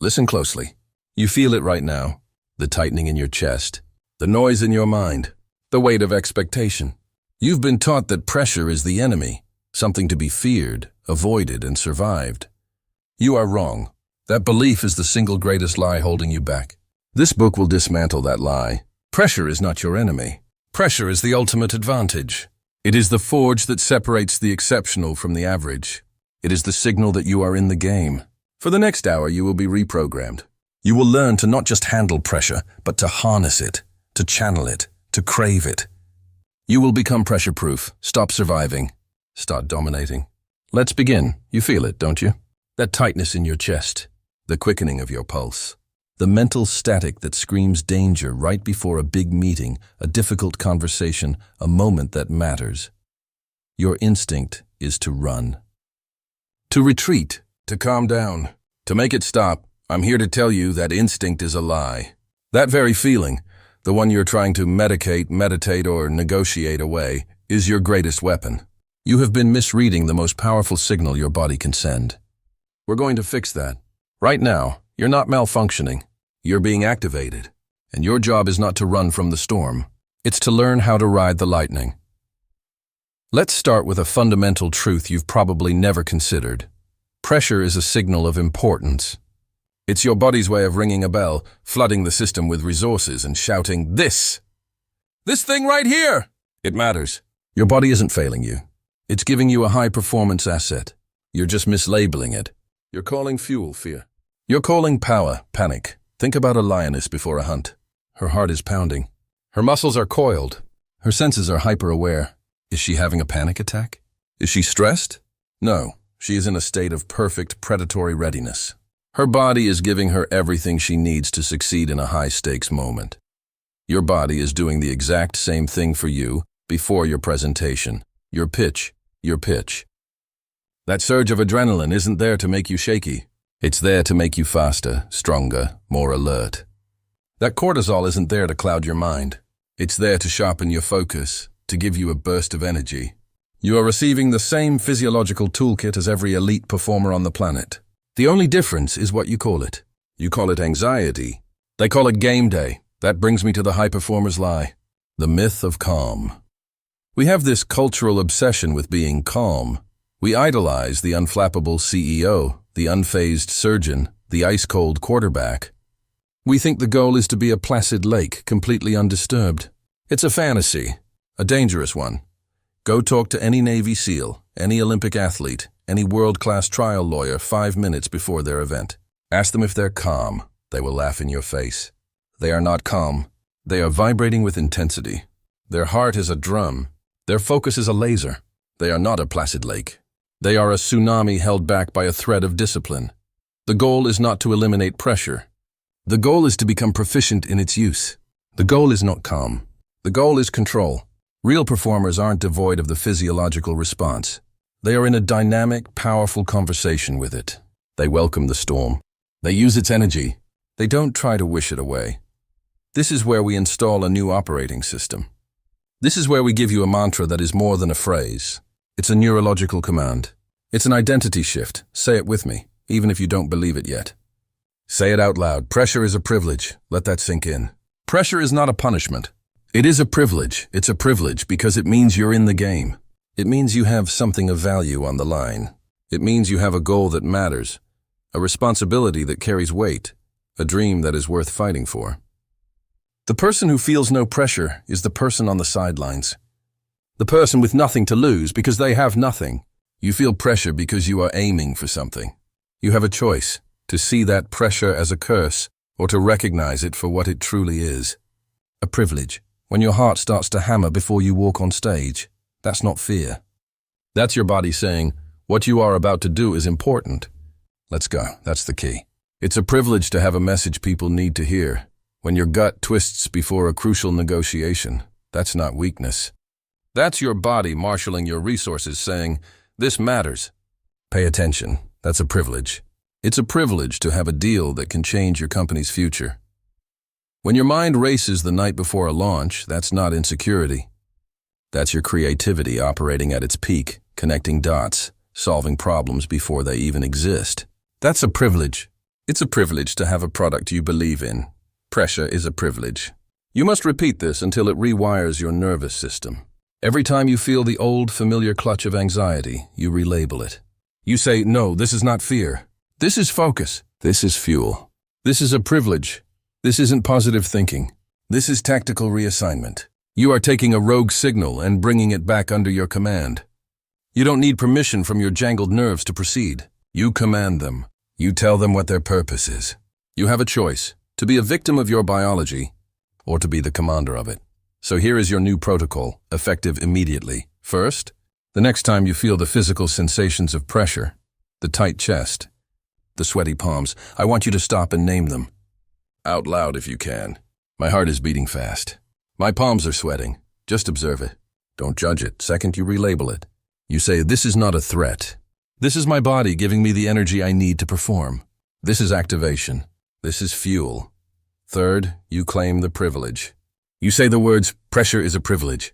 Listen closely. You feel it right now. The tightening in your chest, the noise in your mind, the weight of expectation. You've been taught that pressure is the enemy, something to be feared, avoided, and survived. You are wrong. That belief is the single greatest lie holding you back. This book will dismantle that lie. Pressure is not your enemy. Pressure is the ultimate advantage. It is the forge that separates the exceptional from the average. It is the signal that you are in the game. For the next hour, you will be reprogrammed. You will learn to not just handle pressure, but to harness it, to channel it, to crave it. You will become pressure-proof. Stop surviving. Start dominating. Let's begin. You feel it, don't you? That tightness in your chest, the quickening of your pulse, the mental static that screams danger right before a big meeting, a difficult conversation, a moment that matters. Your instinct is to run. To retreat, to calm down, to make it stop. I'm here to tell you that instinct is a lie. That very feeling, the one you're trying to medicate, meditate, or negotiate away, is your greatest weapon. You have been misreading the most powerful signal your body can send. We're going to fix that. Right now, you're not malfunctioning. You're being activated. And your job is not to run from the storm. It's to learn how to ride the lightning. Let's start with a fundamental truth you've probably never considered. Pressure is a signal of importance. It's your body's way of ringing a bell, flooding the system with resources and shouting, "This thing right here!" It matters. Your body isn't failing you. It's giving you a high-performance asset. You're just mislabeling it. You're calling fuel fear. You're calling power panic. Think about a lioness before a hunt. Her heart is pounding. Her muscles are coiled. Her senses are hyper-aware. Is she having a panic attack? Is she stressed? No, she is in a state of perfect predatory readiness. Her body is giving her everything she needs to succeed in a high-stakes moment. Your body is doing the exact same thing for you before your presentation. Your pitch. That surge of adrenaline isn't there to make you shaky. It's there to make you faster, stronger, more alert. That cortisol isn't there to cloud your mind. It's there to sharpen your focus, to give you a burst of energy. You are receiving the same physiological toolkit as every elite performer on the planet. The only difference is what you call it. You call it anxiety. They call it game day. That brings me to the high performer's lie. The myth of calm. We have this cultural obsession with being calm. We idolize the unflappable CEO, the unfazed surgeon, the ice-cold quarterback. We think the goal is to be a placid lake, completely undisturbed. It's a fantasy, a dangerous one. Go talk to any Navy SEAL, any Olympic athlete, any world-class trial lawyer 5 minutes before their event. Ask them if they're calm. They will laugh in your face. They are not calm. They are vibrating with intensity. Their heart is a drum. Their focus is a laser. They are not a placid lake. They are a tsunami held back by a thread of discipline. The goal is not to eliminate pressure. The goal is to become proficient in its use. The goal is not calm. The goal is control. Real performers aren't devoid of the physiological response. They are in a dynamic, powerful conversation with it. They welcome the storm. They use its energy. They don't try to wish it away. This is where we install a new operating system. This is where we give you a mantra that is more than a phrase. It's a neurological command. It's an identity shift. Say it with me, even if you don't believe it yet. Say it out loud. Pressure is a privilege. Let that sink in. Pressure is not a punishment. It is a privilege. It's a privilege because it means you're in the game. It means you have something of value on the line. It means you have a goal that matters, a responsibility that carries weight, a dream that is worth fighting for. The person who feels no pressure is the person on the sidelines. The person with nothing to lose because they have nothing. You feel pressure because you are aiming for something. You have a choice to see that pressure as a curse or to recognize it for what it truly is. A privilege. When your heart starts to hammer before you walk on stage, that's not fear. That's your body saying, what you are about to do is important. Let's go. That's the key. It's a privilege to have a message people need to hear. When your gut twists before a crucial negotiation, that's not weakness. That's your body marshaling your resources saying, this matters. Pay attention. That's a privilege. It's a privilege to have a deal that can change your company's future. When your mind races the night before a launch, that's not insecurity. That's your creativity operating at its peak, connecting dots, solving problems before they even exist. That's a privilege. It's a privilege to have a product you believe in. Pressure is a privilege. You must repeat this until it rewires your nervous system. Every time you feel the old, familiar clutch of anxiety, you relabel it. You say, no, this is not fear. This is focus. This is fuel. This is a privilege. This isn't positive thinking. This is tactical reassignment. You are taking a rogue signal and bringing it back under your command. You don't need permission from your jangled nerves to proceed. You command them. You tell them what their purpose is. You have a choice, to be a victim of your biology or to be the commander of it. So here is your new protocol, effective immediately. First, the next time you feel the physical sensations of pressure, the tight chest, the sweaty palms, I want you to stop and name them. Out loud if you can. My heart is beating fast. My palms are sweating. Just observe it. Don't judge it. Second, you relabel it. You say, this is not a threat. This is my body giving me the energy I need to perform. This is activation. This is fuel. Third, you claim the privilege. You say the words, pressure is a privilege.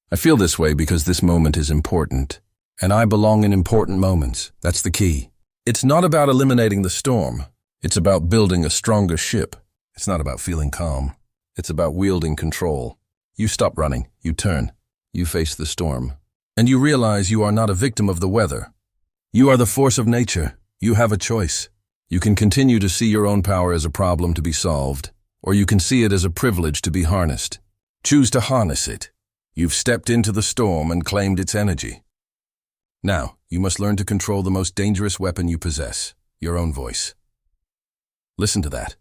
I feel this way because this moment is important. And I belong in important moments. That's the key. It's not about eliminating the storm. It's about building a stronger ship. It's not about feeling calm. It's about wielding control. You stop running. You turn. You face the storm. And you realize you are not a victim of the weather. You are the force of nature. You have a choice. You can continue to see your own power as a problem to be solved, or you can see it as a privilege to be harnessed. Choose to harness it. You've stepped into the storm and claimed its energy. Now, you must learn to control the most dangerous weapon you possess, your own voice. Listen to that.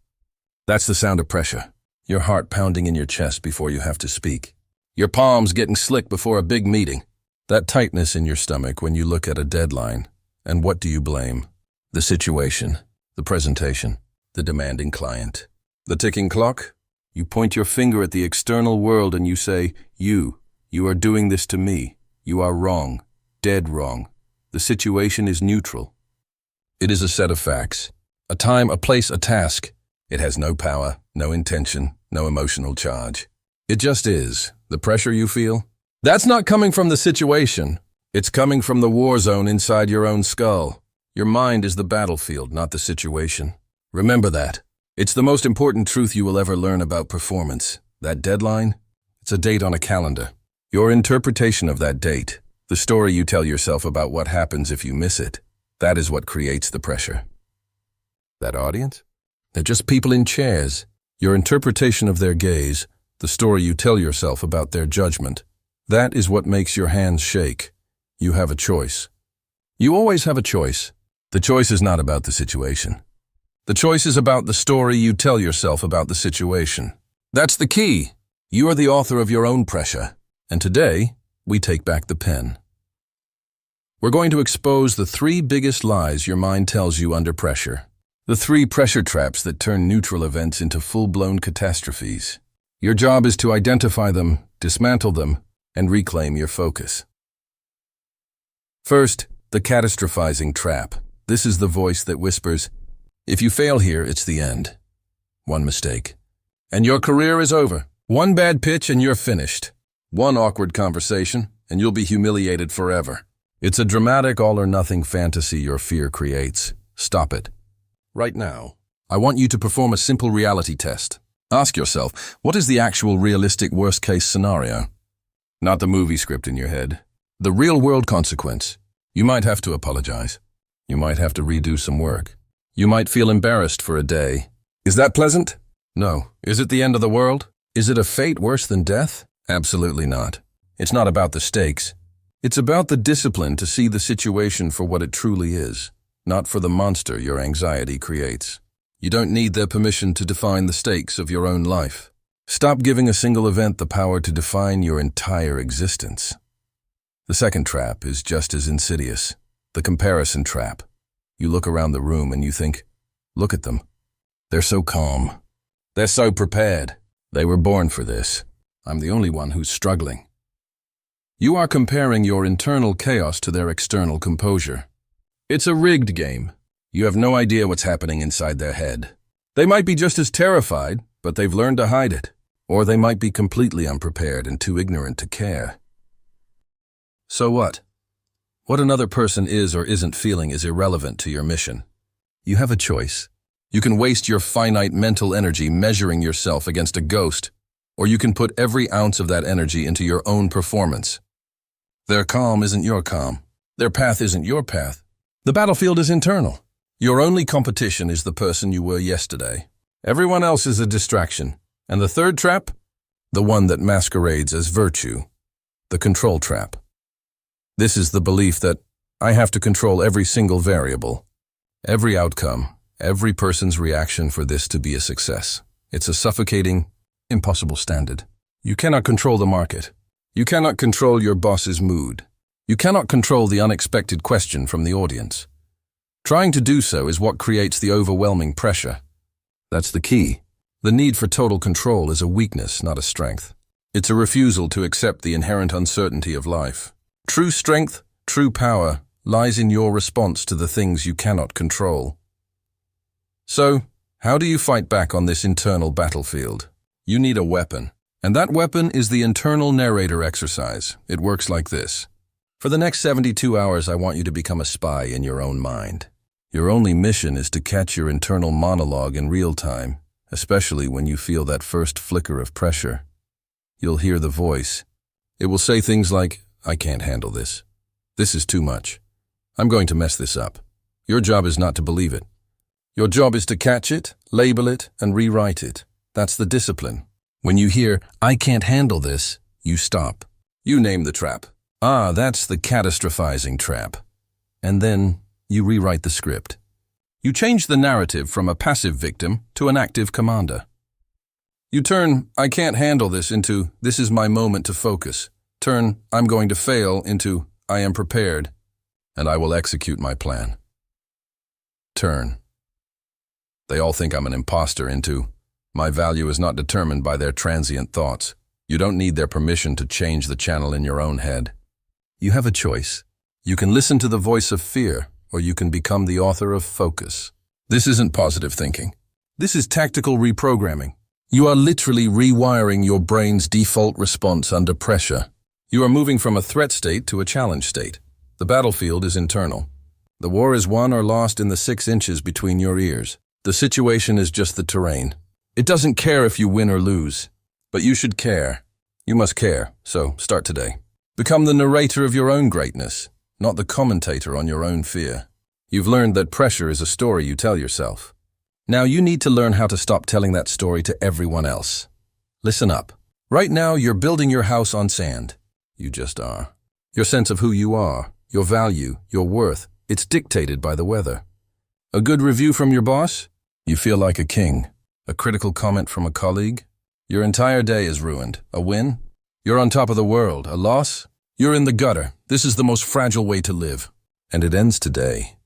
That's the sound of pressure. Your heart pounding in your chest before you have to speak. Your palms getting slick before a big meeting. That tightness in your stomach when you look at a deadline. And what do you blame? The situation, the presentation, the demanding client. The ticking clock? You point your finger at the external world and you say, you are doing this to me. You are wrong, dead wrong. The situation is neutral. It is a set of facts. A time, a place, a task. It has no power, no intention, no emotional charge. It just is. The pressure you feel? That's not coming from the situation. It's coming from the war zone inside your own skull. Your mind is the battlefield, not the situation. Remember that. It's the most important truth you will ever learn about performance. That deadline? It's a date on a calendar. Your interpretation of that date, the story you tell yourself about what happens if you miss it, that is what creates the pressure. That audience? They're just people in chairs. Your interpretation of their gaze, the story you tell yourself about their judgment, that is what makes your hands shake. You have a choice. You always have a choice. The choice is not about the situation. The choice is about the story you tell yourself about the situation. That's the key. You are the author of your own pressure. And today, we take back the pen. We're going to expose the 3 biggest lies your mind tells you under pressure. The 3 pressure traps that turn neutral events into full-blown catastrophes. Your job is to identify them, dismantle them, and reclaim your focus. First, the catastrophizing trap. This is the voice that whispers, if you fail here, it's the end. One mistake, and your career is over. One bad pitch and you're finished. One awkward conversation, and you'll be humiliated forever. It's a dramatic all-or-nothing fantasy your fear creates. Stop it. Right now, I want you to perform a simple reality test. Ask yourself, what is the actual realistic worst-case scenario? Not the movie script in your head. The real-world consequence. You might have to apologize. You might have to redo some work. You might feel embarrassed for a day. Is that pleasant? No. Is it the end of the world? Is it a fate worse than death? Absolutely not. It's not about the stakes. It's about the discipline to see the situation for what it truly is, not for the monster your anxiety creates. You don't need their permission to define the stakes of your own life. Stop giving a single event the power to define your entire existence. The second trap is just as insidious. The comparison trap. You look around the room and you think, look at them. They're so calm. They're so prepared. They were born for this. I'm the only one who's struggling. You are comparing your internal chaos to their external composure. It's a rigged game. You have no idea what's happening inside their head. They might be just as terrified, but they've learned to hide it. Or they might be completely unprepared and too ignorant to care. So what? What another person is or isn't feeling is irrelevant to your mission. You have a choice. You can waste your finite mental energy measuring yourself against a ghost, or you can put every ounce of that energy into your own performance. Their calm isn't your calm. Their path isn't your path. The battlefield is internal. Your only competition is the person you were yesterday. Everyone else is a distraction. And the third trap? The one that masquerades as virtue. The control trap. This is the belief that I have to control every single variable, every outcome, every person's reaction for this to be a success. It's a suffocating, impossible standard. You cannot control the market. You cannot control your boss's mood. You cannot control the unexpected question from the audience. Trying to do so is what creates the overwhelming pressure. That's the key. The need for total control is a weakness, not a strength. It's a refusal to accept the inherent uncertainty of life. True strength, true power, lies in your response to the things you cannot control. So, how do you fight back on this internal battlefield? You need a weapon. And that weapon is the internal narrator exercise. It works like this. For the next 72 hours, I want you to become a spy in your own mind. Your only mission is to catch your internal monologue in real time, especially when you feel that first flicker of pressure. You'll hear the voice. It will say things like, I can't handle this. This is too much. I'm going to mess this up. Your job is not to believe it. Your job is to catch it, label it, and rewrite it. That's the discipline. When you hear, I can't handle this, you stop. You name the trap. Ah, that's the catastrophizing trap. And then you rewrite the script. You change the narrative from a passive victim to an active commander. You turn, I can't handle this into, this is my moment to focus. Turn, I'm going to fail into, I am prepared, and I will execute my plan. Turn. They all think I'm an imposter into, my value is not determined by their transient thoughts. You don't need their permission to change the channel in your own head. You have a choice. You can listen to the voice of fear, or you can become the author of focus. This isn't positive thinking. This is tactical reprogramming. You are literally rewiring your brain's default response under pressure. You are moving from a threat state to a challenge state. The battlefield is internal. The war is won or lost in the 6 inches between your ears. The situation is just the terrain. It doesn't care if you win or lose, but you should care. You must care, so start today. Become the narrator of your own greatness, not the commentator on your own fear. You've learned that pressure is a story you tell yourself. Now you need to learn how to stop telling that story to everyone else. Listen up. Right now you're building your house on sand. You just are. Your sense of who you are, your value, your worth, it's dictated by the weather. A good review from your boss? You feel like a king. A critical comment from a colleague? Your entire day is ruined. A win? You're on top of the world. A loss? You're in the gutter. This is the most fragile way to live. And it ends today.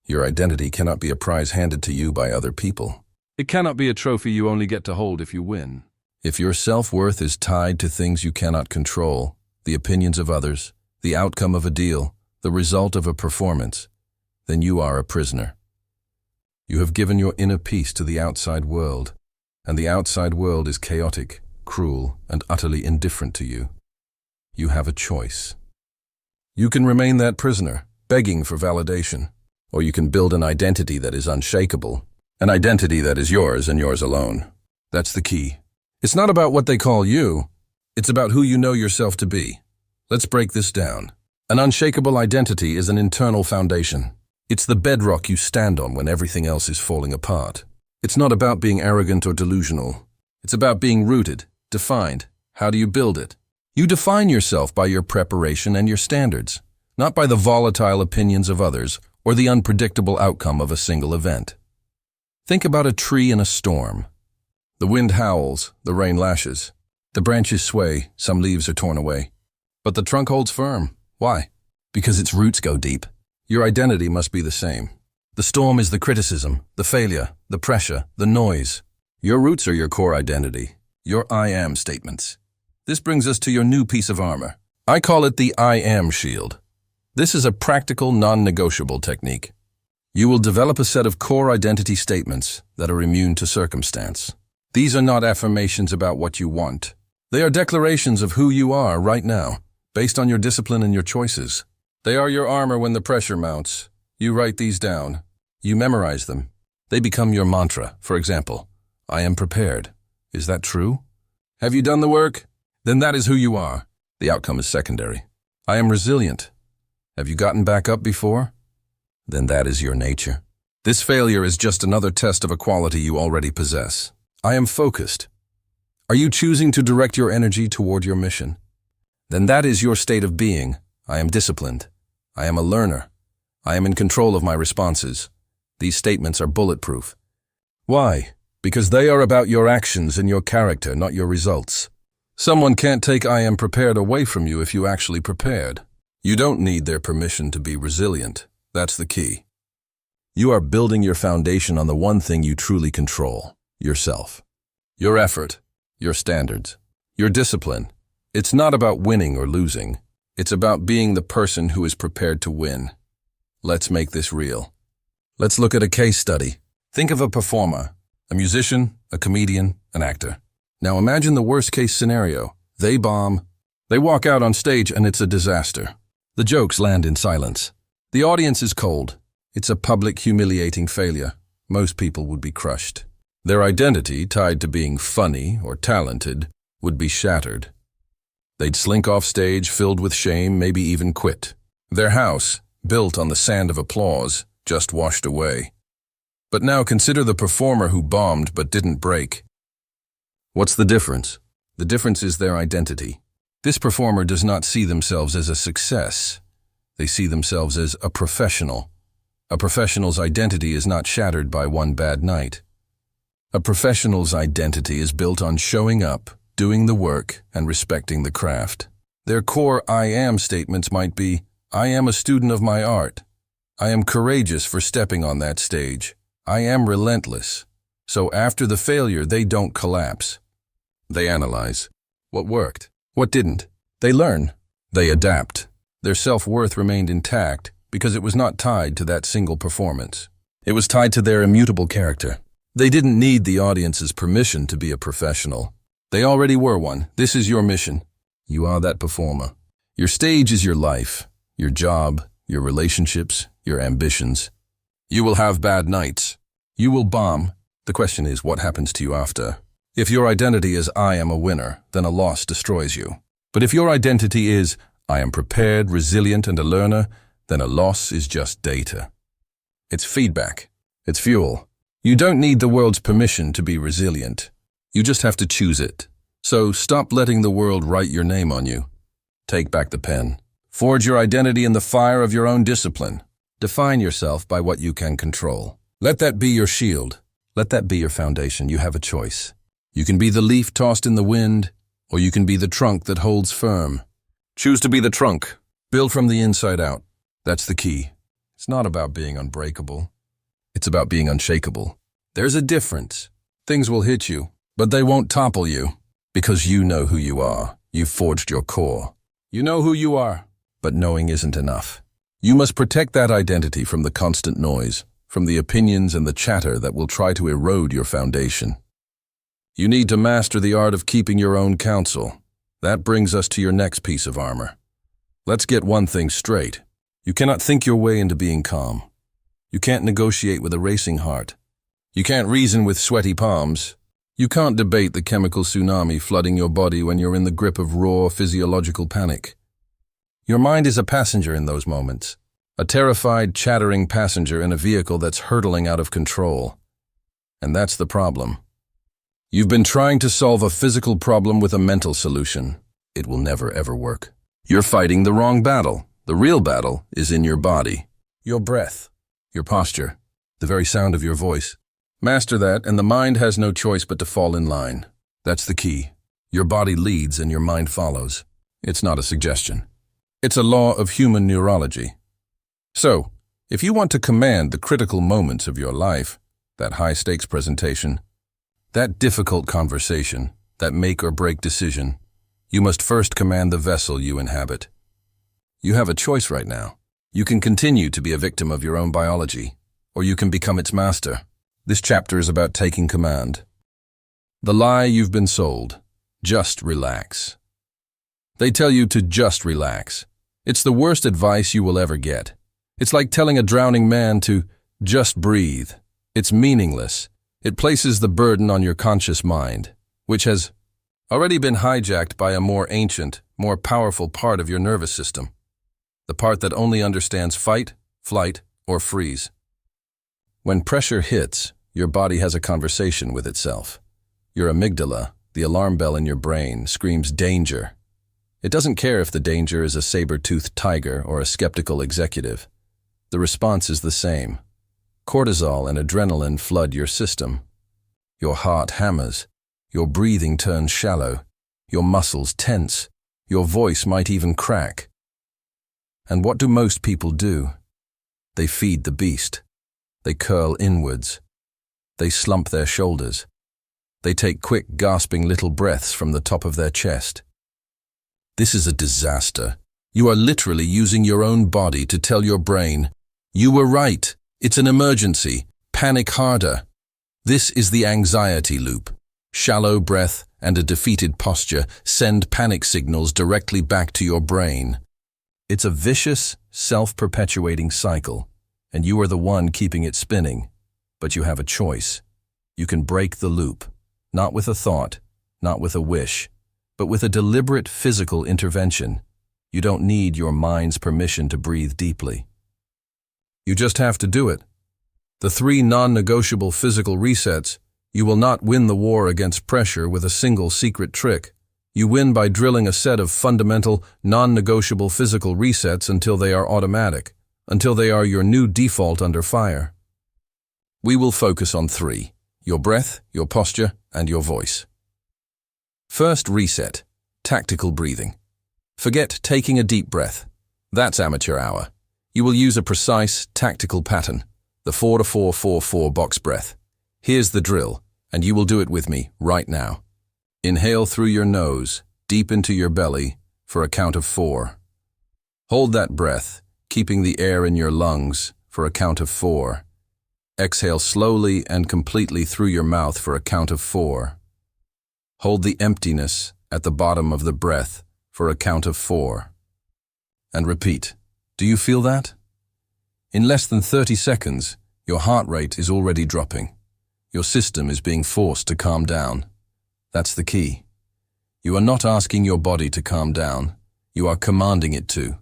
Your identity cannot be a prize handed to you by other people. It cannot be a trophy you only get to hold if you win. If your self-worth is tied to things you cannot control, the opinions of others, the outcome of a deal, the result of a performance, then you are a prisoner. You have given your inner peace to the outside world, and the outside world is chaotic, cruel, and utterly indifferent to you. You have a choice. You can remain that prisoner, begging for validation, or you can build an identity that is unshakable, an identity that is yours and yours alone. That's the key. It's not about what they call you, it's about who you know yourself to be. Let's break this down. An unshakable identity is an internal foundation. It's the bedrock you stand on when everything else is falling apart. It's not about being arrogant or delusional. It's about being rooted, defined. How do you build it? You define yourself by your preparation and your standards, not by the volatile opinions of others or the unpredictable outcome of a single event. Think about a tree in a storm. The wind howls, the rain lashes. The branches sway, some leaves are torn away. But the trunk holds firm. Why? Because its roots go deep. Your identity must be the same. The storm is the criticism, the failure, the pressure, the noise. Your roots are your core identity, your I am statements. This brings us to your new piece of armor. I call it the I am shield. This is a practical, non-negotiable technique. You will develop a set of core identity statements that are immune to circumstance. These are not affirmations about what you want. They are declarations of who you are right now, based on your discipline and your choices. They are your armor when the pressure mounts. You write these down. You memorize them. They become your mantra. For example, I am prepared. Is that true? Have you done the work? Then that is who you are. The outcome is secondary. I am resilient. Have you gotten back up before? Then that is your nature. This failure is just another test of a quality you already possess. I am focused. Are you choosing to direct your energy toward your mission? Then that is your state of being. I am disciplined. I am a learner. I am in control of my responses. These statements are bulletproof. Why? Because they are about your actions and your character, not your results. Someone can't take I am prepared away from you if you actually prepared. You don't need their permission to be resilient. That's the key. You are building your foundation on the one thing you truly control, yourself. Your effort, your standards, your discipline. It's not about winning or losing. It's about being the person who is prepared to win. Let's make this real. Let's look at a case study. Think of a performer, a musician, a comedian, an actor. Now imagine the worst-case scenario. They bomb. They walk out on stage and it's a disaster. The jokes land in silence. The audience is cold. It's a public, humiliating failure. Most people would be crushed. Their identity, tied to being funny or talented, would be shattered. They'd slink off stage filled with shame, maybe even quit. Their house, built on the sand of applause, just washed away. But now consider the performer who bombed but didn't break. What's the difference? The difference is their identity. This performer does not see themselves as a success. They see themselves as a professional. A professional's identity is not shattered by one bad night. A professional's identity is built on showing up, doing the work, and respecting the craft. Their core I am statements might be, I am a student of my art. I am courageous for stepping on that stage. I am relentless. So after the failure, they don't collapse. They analyze. What worked? What didn't? They learn. They adapt. Their self-worth remained intact because it was not tied to that single performance. It was tied to their immutable character. They didn't need the audience's permission to be a professional. They already were one. This is your mission. You are that performer. Your stage is your life, your job, your relationships, your ambitions. You will have bad nights. You will bomb. The question is, what happens to you after? If your identity is I am a winner, then a loss destroys you. But if your identity is I am prepared, resilient, and a learner, then a loss is just data. It's feedback. It's fuel. You don't need the world's permission to be resilient. You just have to choose it. So stop letting the world write your name on you. Take back the pen. Forge your identity in the fire of your own discipline. Define yourself by what you can control. Let that be your shield. Let that be your foundation. You have a choice. You can be the leaf tossed in the wind, or you can be the trunk that holds firm. Choose to be the trunk. Build from the inside out. That's the key. It's not about being unbreakable. It's about being unshakable. There's a difference. Things will hit you, but they won't topple you, because you know who you are. You've forged your core. You know who you are, but knowing isn't enough. You must protect that identity from the constant noise, from the opinions and the chatter that will try to erode your foundation. You need to master the art of keeping your own counsel. That brings us to your next piece of armor. Let's get one thing straight. You cannot think your way into being calm. You can't negotiate with a racing heart. You can't reason with sweaty palms. You can't debate the chemical tsunami flooding your body when you're in the grip of raw physiological panic. Your mind is a passenger in those moments, a terrified, chattering passenger in a vehicle that's hurtling out of control. And that's the problem. You've been trying to solve a physical problem with a mental solution. It will never, ever work. You're fighting the wrong battle. The real battle is in your body, your breath, your posture, the very sound of your voice. Master that, and the mind has no choice but to fall in line. That's the key. Your body leads and your mind follows. It's not a suggestion. It's a law of human neurology. So, if you want to command the critical moments of your life, that high-stakes presentation, that difficult conversation, that make-or-break decision, you must first command the vessel you inhabit. You have a choice right now. You can continue to be a victim of your own biology, or you can become its master. This chapter is about taking command. The lie you've been sold. Just relax. They tell you to just relax. It's the worst advice you will ever get. It's like telling a drowning man to just breathe. It's meaningless. It places the burden on your conscious mind, which has already been hijacked by a more ancient, more powerful part of your nervous system. The part that only understands fight, flight, or freeze. When pressure hits, your body has a conversation with itself. Your amygdala, the alarm bell in your brain, screams danger. It doesn't care if the danger is a saber-toothed tiger or a skeptical executive. The response is the same. Cortisol and adrenaline flood your system. Your heart hammers. Your breathing turns shallow. Your muscles tense. Your voice might even crack. And what do most people do? They feed the beast. They curl inwards. They slump their shoulders. They take quick, gasping little breaths from the top of their chest. This is a disaster. You are literally using your own body to tell your brain, "You were right. It's an emergency. Panic harder." This is the anxiety loop. Shallow breath and a defeated posture send panic signals directly back to your brain. It's a vicious, self-perpetuating cycle, and you are the one keeping it spinning. But you have a choice. You can break the loop, not with a thought, not with a wish, but with a deliberate physical intervention. You don't need your mind's permission to breathe deeply. You just have to do it. The 3 non-negotiable physical resets. You will not win the war against pressure with a single secret trick. You win by drilling a set of fundamental, non-negotiable physical resets until they are automatic, until they are your new default under fire. We will focus on 3: your breath, your posture, and your voice. First reset, tactical breathing. Forget taking a deep breath. That's amateur hour. You will use a precise, tactical pattern, the 4-4-4-4 box breath. Here's the drill, and you will do it with me right now. Inhale through your nose, deep into your belly, for a count of 4. Hold that breath, keeping the air in your lungs, for a count of 4. Exhale slowly and completely through your mouth for a count of 4. Hold the emptiness at the bottom of the breath for a count of 4. And repeat. Do you feel that? In less than 30 seconds, your heart rate is already dropping. Your system is being forced to calm down. That's the key. You are not asking your body to calm down. You are commanding it to.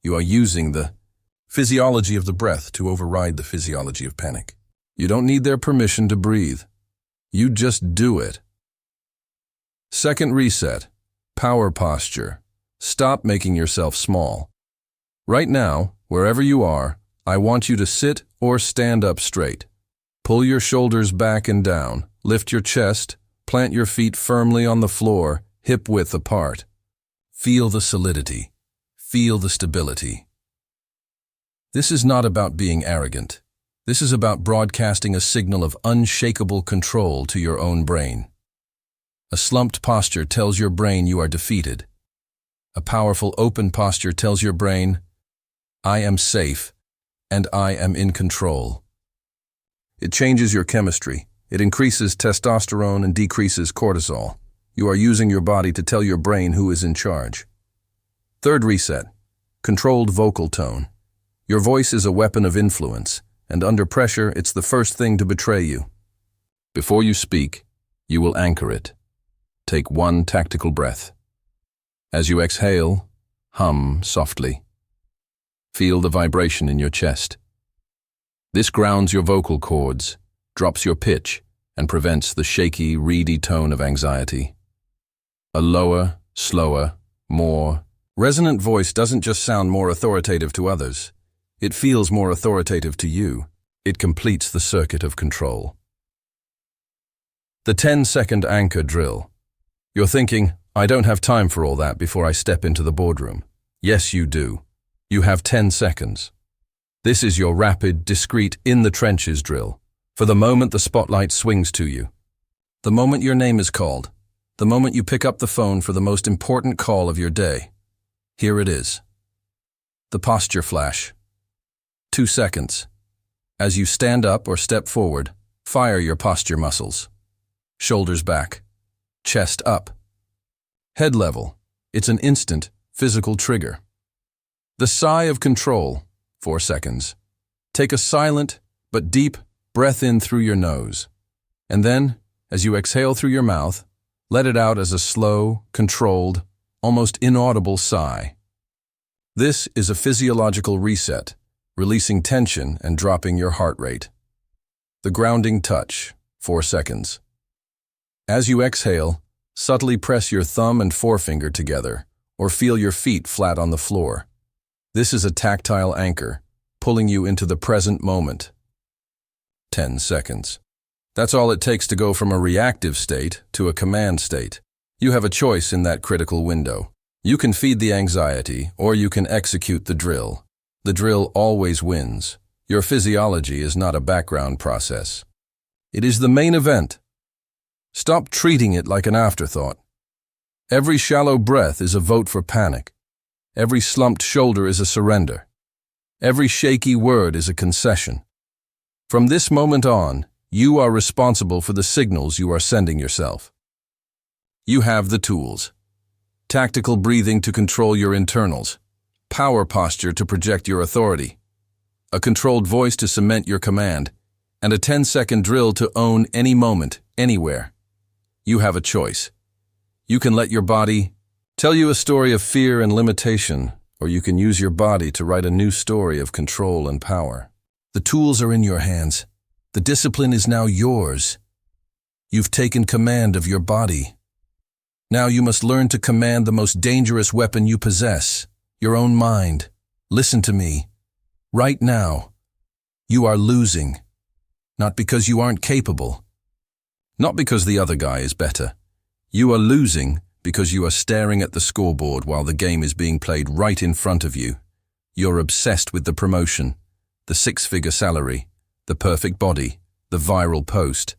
You are using the physiology of the breath to override the physiology of panic. You don't need their permission to breathe. You just do it. Second reset, power posture. Stop making yourself small. Right now, wherever you are, I want you to sit or stand up straight. Pull your shoulders back and down, lift your chest, plant your feet firmly on the floor, hip-width apart. Feel the solidity. Feel the stability. This is not about being arrogant. This is about broadcasting a signal of unshakable control to your own brain. A slumped posture tells your brain you are defeated. A powerful open posture tells your brain, I am safe and I am in control. It changes your chemistry. It increases testosterone and decreases cortisol. You are using your body to tell your brain who is in charge. Third reset, controlled vocal tone. Your voice is a weapon of influence, and under pressure, it's the first thing to betray you. Before you speak, you will anchor it. Take one tactical breath. As you exhale, hum softly. Feel the vibration in your chest. This grounds your vocal cords, drops your pitch, and prevents the shaky, reedy tone of anxiety. A lower, slower, more resonant voice doesn't just sound more authoritative to others. It feels more authoritative to you. It completes the circuit of control. The 10-second anchor drill. You're thinking, I don't have time for all that before I step into the boardroom. Yes, you do. You have 10 seconds. This is your rapid, discreet, in-the-trenches drill. For the moment the spotlight swings to you. The moment your name is called. The moment you pick up the phone for the most important call of your day. Here it is. The posture flash. 2 seconds. As you stand up or step forward, fire your posture muscles. Shoulders back. Chest up. Head level. It's an instant, physical trigger. The sigh of control. 4 seconds. Take a silent, but deep, breath in through your nose. And then, as you exhale through your mouth, let it out as a slow, controlled, almost inaudible sigh. This is a physiological reset, releasing tension and dropping your heart rate. The grounding touch, 4 seconds. As you exhale, subtly press your thumb and forefinger together, or feel your feet flat on the floor. This is a tactile anchor, pulling you into the present moment. 10 seconds. That's all it takes to go from a reactive state to a command state. You have a choice in that critical window. You can feed the anxiety, or you can execute the drill. The drill always wins. Your physiology is not a background process. It is the main event. Stop treating it like an afterthought. Every shallow breath is a vote for panic. Every slumped shoulder is a surrender. Every shaky word is a concession. From this moment on, you are responsible for the signals you are sending yourself. You have the tools. Tactical breathing to control your internals. Power posture to project your authority. A controlled voice to cement your command. And a 10-second drill to own any moment, anywhere. You have a choice. You can let your body tell you a story of fear and limitation, or you can use your body to write a new story of control and power. The tools are in your hands. The discipline is now yours. You've taken command of your body. Now you must learn to command the most dangerous weapon you possess, your own mind. Listen to me. Right now, you are losing. Not because you aren't capable. Not because the other guy is better. You are losing because you are staring at the scoreboard while the game is being played right in front of you. You're obsessed with the promotion, the 6-figure salary, the perfect body, the viral post.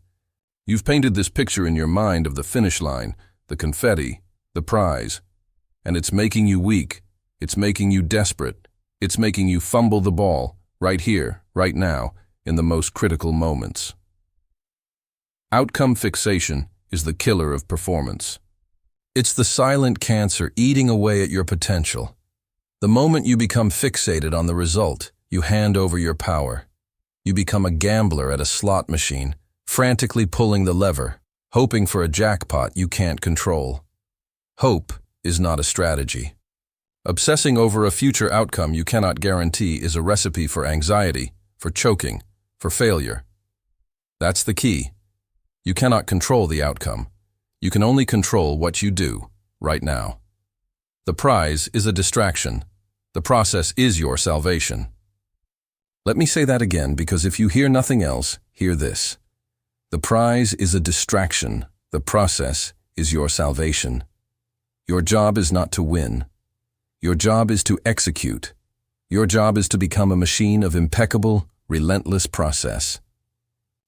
You've painted this picture in your mind of the finish line, the confetti, the prize, and it's making you weak. It's making you desperate. It's making you fumble the ball, right here, right now, in the most critical moments. Outcome fixation is the killer of performance. It's the silent cancer eating away at your potential. The moment you become fixated on the result, you hand over your power. You become a gambler at a slot machine, frantically pulling the lever, hoping for a jackpot you can't control. Hope is not a strategy. Obsessing over a future outcome you cannot guarantee is a recipe for anxiety, for choking, for failure. That's the key. You cannot control the outcome. You can only control what you do, right now. The prize is a distraction. The process is your salvation. Let me say that again, because if you hear nothing else, hear this. The prize is a distraction. The process is your salvation. Your job is not to win. Your job is to execute. Your job is to become a machine of impeccable, relentless process.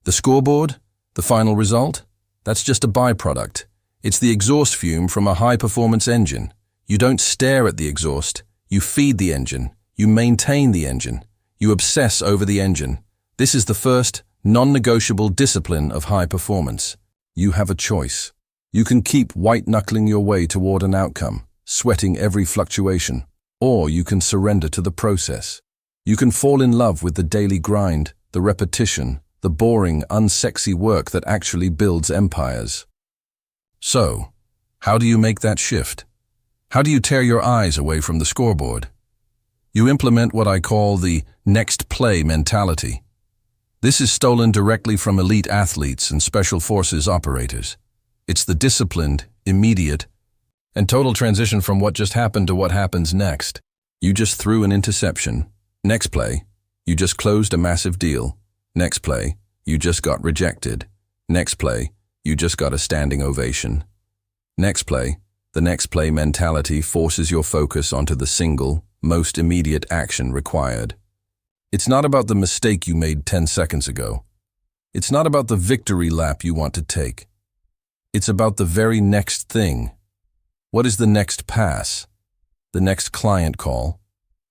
The scoreboard? The final result? That's just a byproduct. It's the exhaust fume from a high-performance engine. You don't stare at the exhaust. You feed the engine. You maintain the engine. You obsess over the engine. This is the first, non-negotiable discipline of high performance. You have a choice. You can keep white-knuckling your way toward an outcome, sweating every fluctuation, or you can surrender to the process. You can fall in love with the daily grind, the repetition, the boring, unsexy work that actually builds empires. So, how do you make that shift? How do you tear your eyes away from the scoreboard? You implement what I call the next play mentality. This is stolen directly from elite athletes and special forces operators. It's the disciplined, immediate, and total transition from what just happened to what happens next. You just threw an interception. Next play, you just closed a massive deal. Next play, you just got rejected. Next play, you just got a standing ovation. Next play, the next play mentality forces your focus onto the single, most immediate action required. It's not about the mistake you made 10 seconds ago. It's not about the victory lap you want to take. It's about the very next thing. What is the next pass? The next client call?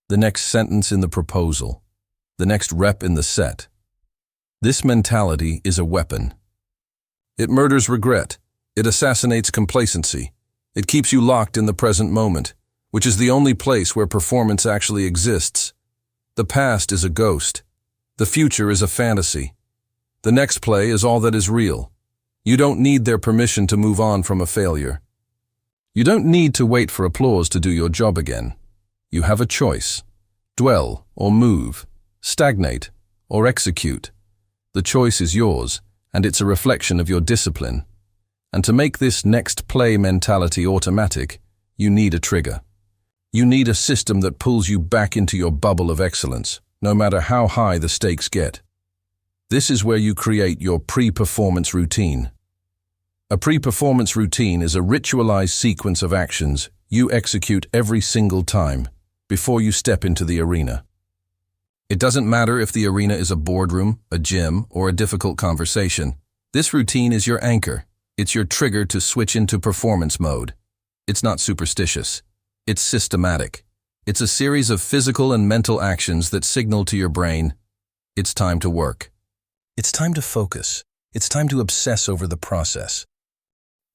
The next sentence in the proposal? The next rep in the set? This mentality is a weapon. It murders regret. It assassinates complacency. It keeps you locked in the present moment, which is the only place where performance actually exists. The past is a ghost. The future is a fantasy. The next play is all that is real. You don't need their permission to move on from a failure. You don't need to wait for applause to do your job again. You have a choice. Dwell or move, stagnate or execute. The choice is yours, and it's a reflection of your discipline. And to make this next play mentality automatic, you need a trigger. You need a system that pulls you back into your bubble of excellence, no matter how high the stakes get. This is where you create your pre-performance routine. A pre-performance routine is a ritualized sequence of actions you execute every single time before you step into the arena. It doesn't matter if the arena is a boardroom, a gym, or a difficult conversation. This routine is your anchor. It's your trigger to switch into performance mode. It's not superstitious. It's systematic. It's a series of physical and mental actions that signal to your brain, it's time to work. It's time to focus. It's time to obsess over the process.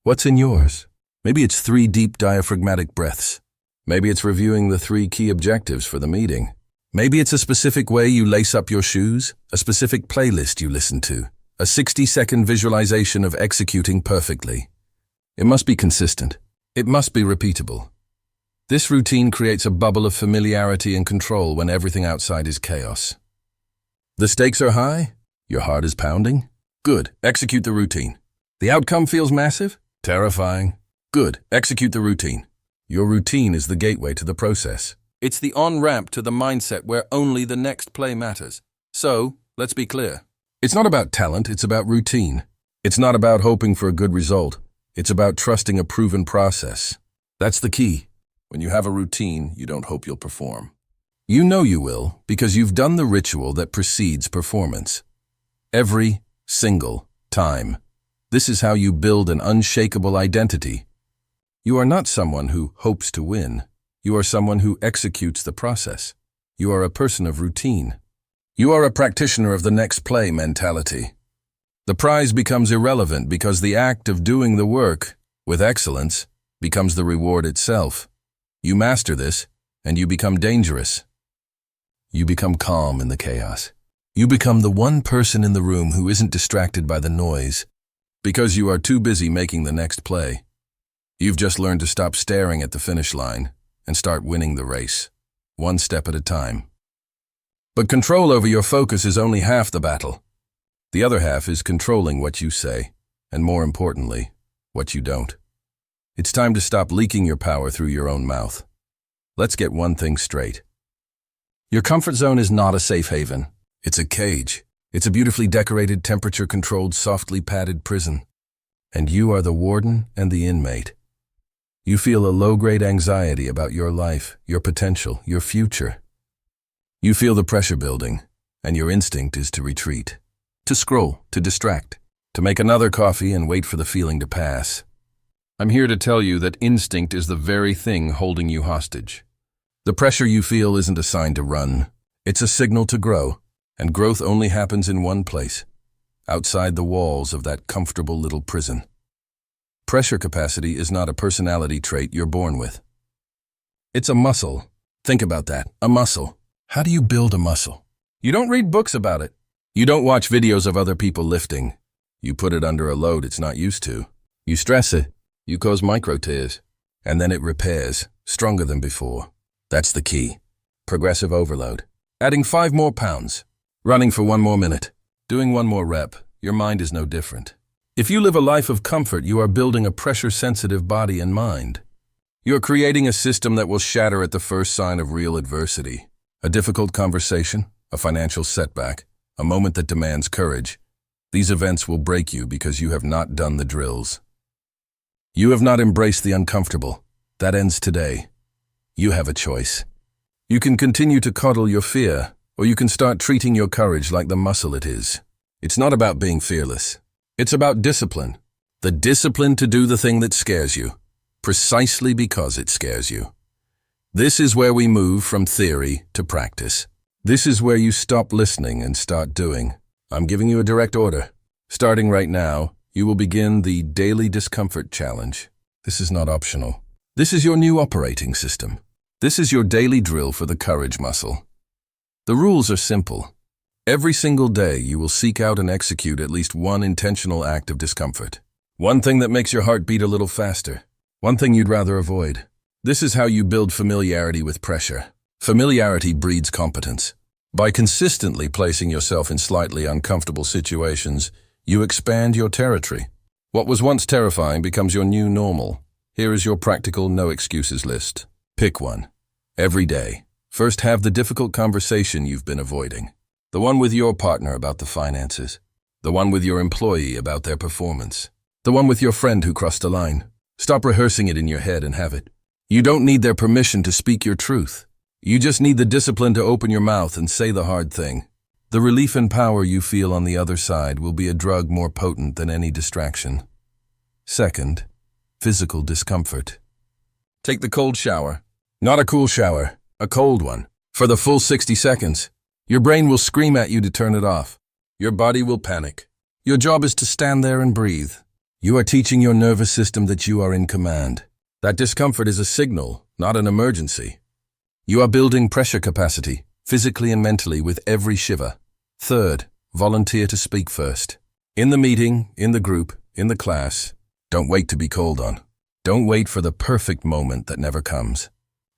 What's in yours? Maybe it's 3 deep diaphragmatic breaths. Maybe it's reviewing the 3 key objectives for the meeting. Maybe it's a specific way you lace up your shoes, a specific playlist you listen to, a 60-second visualization of executing perfectly. It must be consistent. It must be repeatable. This routine creates a bubble of familiarity and control when everything outside is chaos. The stakes are high? Your heart is pounding? Good. Execute the routine. The outcome feels massive? Terrifying? Good. Execute the routine. Your routine is the gateway to the process. It's the on-ramp to the mindset where only the next play matters. So, let's be clear. It's not about talent, it's about routine. It's not about hoping for a good result. It's about trusting a proven process. That's the key. When you have a routine, you don't hope you'll perform. You know you will because you've done the ritual that precedes performance. Every single time. This is how you build an unshakable identity. You are not someone who hopes to win. You are someone who executes the process. You are a person of routine. You are a practitioner of the next play mentality. The prize becomes irrelevant because the act of doing the work with excellence becomes the reward itself. You master this, and you become dangerous. You become calm in the chaos. You become the one person in the room who isn't distracted by the noise because you are too busy making the next play. You've just learned to stop staring at the finish line and start winning the race, one step at a time. But control over your focus is only half the battle. The other half is controlling what you say, and more importantly, what you don't. It's time to stop leaking your power through your own mouth. Let's get one thing straight. Your comfort zone is not a safe haven. It's a cage. It's a beautifully decorated, temperature-controlled, softly padded prison. And you are the warden and the inmate. You feel a low-grade anxiety about your life, your potential, your future. You feel the pressure building, and your instinct is to retreat, to scroll, to distract, to make another coffee and wait for the feeling to pass. I'm here to tell you that instinct is the very thing holding you hostage. The pressure you feel isn't a sign to run. It's a signal to grow, and growth only happens in one place, outside the walls of that comfortable little prison. Pressure capacity is not a personality trait you're born with. It's a muscle. Think about that, a muscle. How do you build a muscle? You don't read books about it. You don't watch videos of other people lifting. You put it under a load it's not used to. You stress it. You cause micro tears. And then it repairs, stronger than before. That's the key. Progressive overload. Adding 5 more pounds. Running for 1 more minute. Doing 1 more rep. Your mind is no different. If you live a life of comfort, you are building a pressure-sensitive body and mind. You're creating a system that will shatter at the first sign of real adversity. A difficult conversation, a financial setback, a moment that demands courage. These events will break you because you have not done the drills. You have not embraced the uncomfortable. That ends today. You have a choice. You can continue to coddle your fear, or you can start treating your courage like the muscle it is. It's not about being fearless. It's about discipline. The discipline to do the thing that scares you, precisely because it scares you. This is where we move from theory to practice. This is where you stop listening and start doing. I'm giving you a direct order. Starting right now, you will begin the Daily Discomfort Challenge. This is not optional. This is your new operating system. This is your daily drill for the courage muscle. The rules are simple. Every single day, you will seek out and execute at least one intentional act of discomfort. One thing that makes your heart beat a little faster. One thing you'd rather avoid. This is how you build familiarity with pressure. Familiarity breeds competence. By consistently placing yourself in slightly uncomfortable situations, you expand your territory. What was once terrifying becomes your new normal. Here is your practical no excuses list. Pick one. Every day. First, have the difficult conversation you've been avoiding. The one with your partner about the finances. The one with your employee about their performance. The one with your friend who crossed a line. Stop rehearsing it in your head and have it. You don't need their permission to speak your truth. You just need the discipline to open your mouth and say the hard thing. The relief and power you feel on the other side will be a drug more potent than any distraction. Second, physical discomfort. Take the cold shower. Not a cool shower, a cold one. For the full 60 seconds. Your brain will scream at you to turn it off. Your body will panic. Your job is to stand there and breathe. You are teaching your nervous system that you are in command. That discomfort is a signal, not an emergency. You are building pressure capacity, physically and mentally, with every shiver. Third, volunteer to speak first. In the meeting, in the group, in the class, don't wait to be called on. Don't wait for the perfect moment that never comes.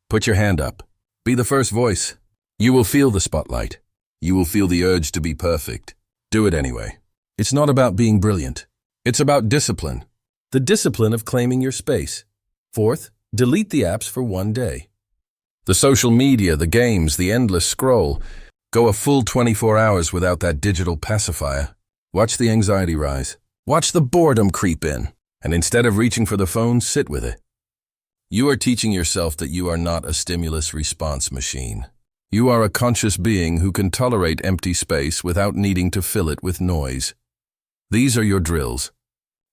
Put your hand up. Be the first voice. You will feel the spotlight. You will feel the urge to be perfect. Do it anyway. It's not about being brilliant. It's about discipline. The discipline of claiming your space. Fourth, delete the apps for one day. The social media, the games, the endless scroll. Go a full 24 hours without that digital pacifier. Watch the anxiety rise. Watch the boredom creep in. And instead of reaching for the phone, sit with it. You are teaching yourself that you are not a stimulus response machine. You are a conscious being who can tolerate empty space without needing to fill it with noise. These are your drills.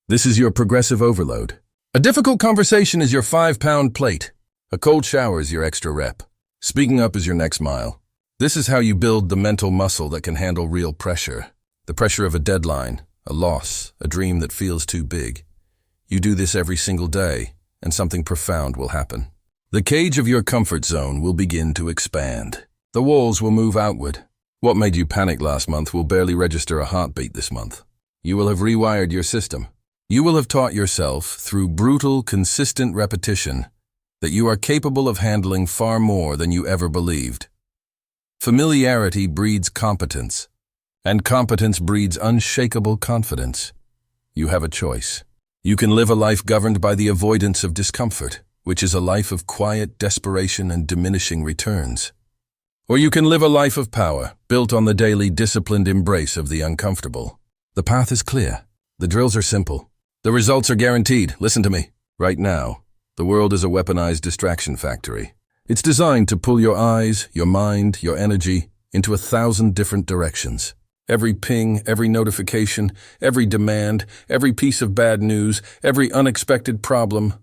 This is your progressive overload. A difficult conversation is your 5-pound plate. A cold shower is your extra rep. Speaking up is your next mile. This is how you build the mental muscle that can handle real pressure. The pressure of a deadline, a loss, a dream that feels too big. You do this every single day, and something profound will happen. The cage of your comfort zone will begin to expand. The walls will move outward. What made you panic last month will barely register a heartbeat this month. You will have rewired your system. You will have taught yourself, through brutal, consistent repetition, that you are capable of handling far more than you ever believed. Familiarity breeds competence, and competence breeds unshakable confidence. You have a choice. You can live a life governed by the avoidance of discomfort, which is a life of quiet desperation and diminishing returns. Or you can live a life of power, built on the daily disciplined embrace of the uncomfortable. The path is clear. The drills are simple. The results are guaranteed. Listen to me. Right now, the world is a weaponized distraction factory. It's designed to pull your eyes, your mind, your energy into 1,000 different directions. Every ping, every notification, every demand, every piece of bad news, every unexpected problem.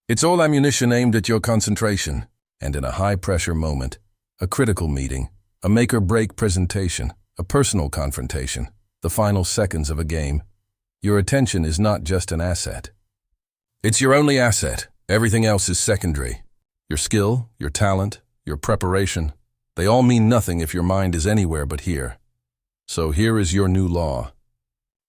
It's all ammunition aimed at your concentration. And in a high-pressure moment, a critical meeting, a make-or-break presentation, a personal confrontation, the final seconds of a game, your attention is not just an asset. It's your only asset. Everything else is secondary. Your skill, your talent, your preparation, they all mean nothing if your mind is anywhere but here. So here is your new law.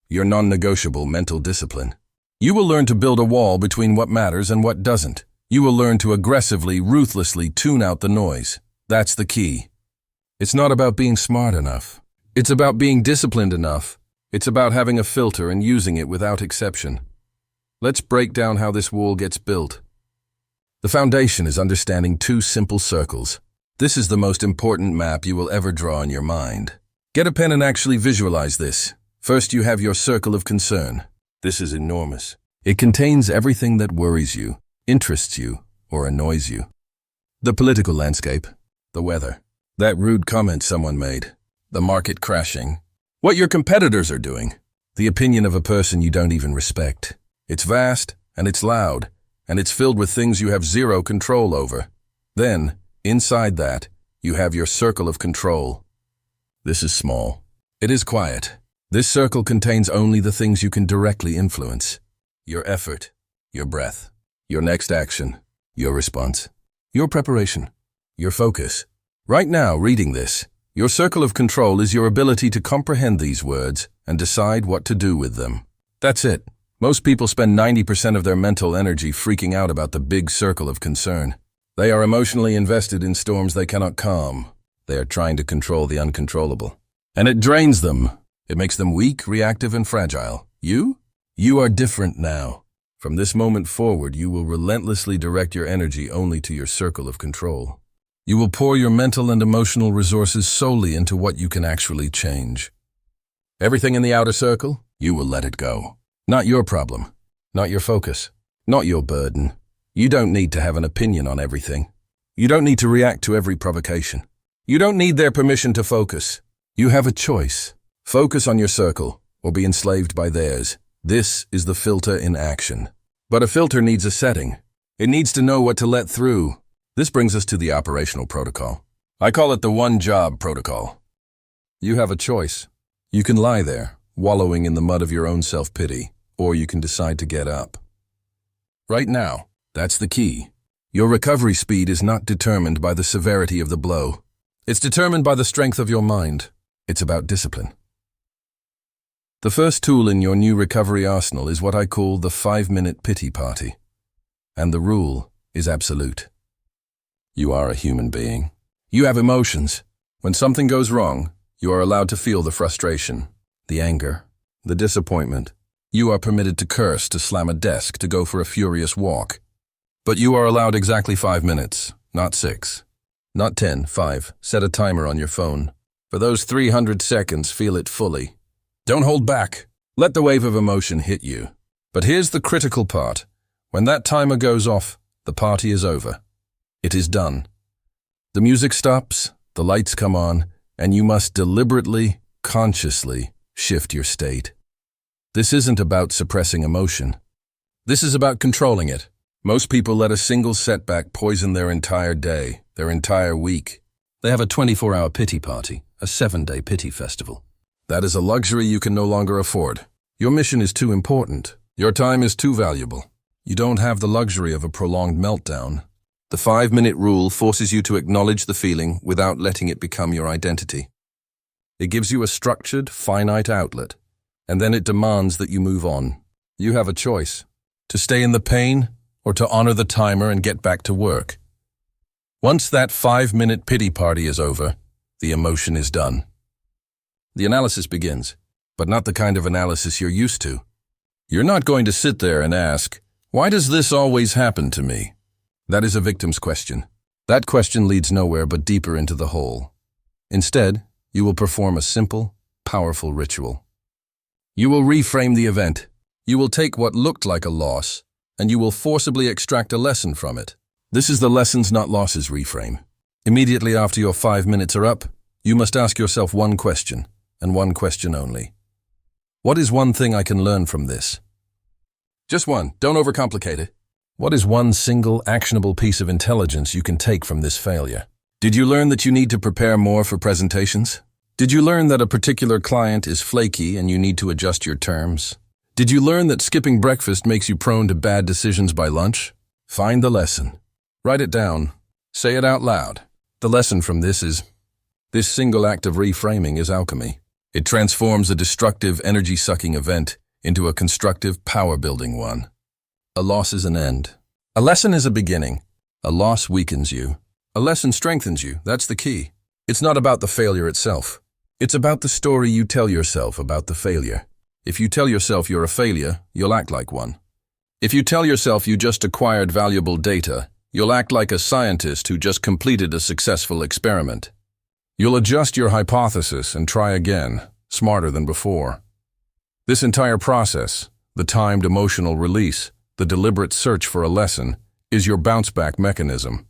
Your non-negotiable mental discipline. You will learn to build a wall between what matters and what doesn't. You will learn to aggressively, ruthlessly tune out the noise. That's the key. It's not about being smart enough. It's about being disciplined enough. It's about having a filter and using it without exception. Let's break down how this wall gets built. The foundation is understanding 2 simple circles. This is the most important map you will ever draw in your mind. Get a pen and actually visualize this. First, you have your circle of concern. This is enormous. It contains everything that worries you, interests you, or annoys you. The political landscape, the weather, that rude comment someone made, the market crashing, what your competitors are doing, the opinion of a person you don't even respect. It's vast, and it's loud, and it's filled with things you have zero control over. Then, inside that, you have your circle of control. This is small. It is quiet. This circle contains only the things you can directly influence. Your effort, your breath, your next action, your response, your preparation, your focus. Right now, reading this, Your circle of control is your ability to comprehend these words and decide what to do with them. That's it. Most people spend 90% of their mental energy freaking out about the big circle of concern. They are emotionally invested in storms they cannot calm. They are trying to control the uncontrollable. And it drains them. It makes them weak, reactive, and fragile. You are different now. From this moment forward, you will relentlessly direct your energy only to your circle of control. You will pour your mental and emotional resources solely into what you can actually change. Everything in the outer circle, you will let it go. Not your problem, not your focus, not your burden. You don't need to have an opinion on everything. You don't need to react to every provocation. You don't need their permission to focus. You have a choice. Focus on your circle or be enslaved by theirs. This is the filter in action. But a filter needs a setting. It needs to know what to let through. This brings us to the operational protocol. I call it the one-job protocol. You have a choice. You can lie there, wallowing in the mud of your own self-pity, or you can decide to get up. Right now, that's the key. Your recovery speed is not determined by the severity of the blow. It's determined by the strength of your mind. It's about discipline. The first tool in your new recovery arsenal is what I call the 5-minute pity party. And the rule is absolute. You are a human being. You have emotions. When something goes wrong, you are allowed to feel the frustration, the anger, the disappointment. You are permitted to curse, to slam a desk, to go for a furious walk. But you are allowed exactly 5 minutes, not 6. Not 10, 5. Set a timer on your phone. For those 300 seconds, feel it fully. Don't hold back. Let the wave of emotion hit you. But here's the critical part. When that timer goes off, the party is over. It is done. The music stops, the lights come on, and you must deliberately, consciously shift your state. This isn't about suppressing emotion. This is about controlling it. Most people let a single setback poison their entire day, their entire week. They have a 24-hour pity party, a 7-day pity festival. That is a luxury you can no longer afford. Your mission is too important. Your time is too valuable. You don't have the luxury of a prolonged meltdown. The 5-minute rule forces you to acknowledge the feeling without letting it become your identity. It gives you a structured, finite outlet, and then it demands that you move on. You have a choice, to stay in the pain or to honor the timer and get back to work. Once that 5-minute pity party is over, the emotion is done. The analysis begins, but not the kind of analysis you're used to. You're not going to sit there and ask, "Why does this always happen to me?" That is a victim's question. That question leads nowhere but deeper into the hole. Instead, you will perform a simple, powerful ritual. You will reframe the event. You will take what looked like a loss, and you will forcibly extract a lesson from it. This is the lessons not losses reframe. Immediately after your 5 minutes are up, you must ask yourself one question, and one question only. What is one thing I can learn from this? Just one. Don't overcomplicate it. What is one single, actionable piece of intelligence you can take from this failure? Did you learn that you need to prepare more for presentations? Did you learn that a particular client is flaky and you need to adjust your terms? Did you learn that skipping breakfast makes you prone to bad decisions by lunch? Find the lesson. Write it down. Say it out loud. The lesson from this is, this single act of reframing is alchemy. It transforms a destructive, energy-sucking event into a constructive, power-building one. A loss is an end. A lesson is a beginning. A loss weakens you. A lesson strengthens you. That's the key. It's not about the failure itself. It's about the story you tell yourself about the failure. If you tell yourself you're a failure, you'll act like one. If you tell yourself you just acquired valuable data, you'll act like a scientist who just completed a successful experiment. You'll adjust your hypothesis and try again, smarter than before. This entire process, the timed emotional release, the deliberate search for a lesson, is your bounce-back mechanism.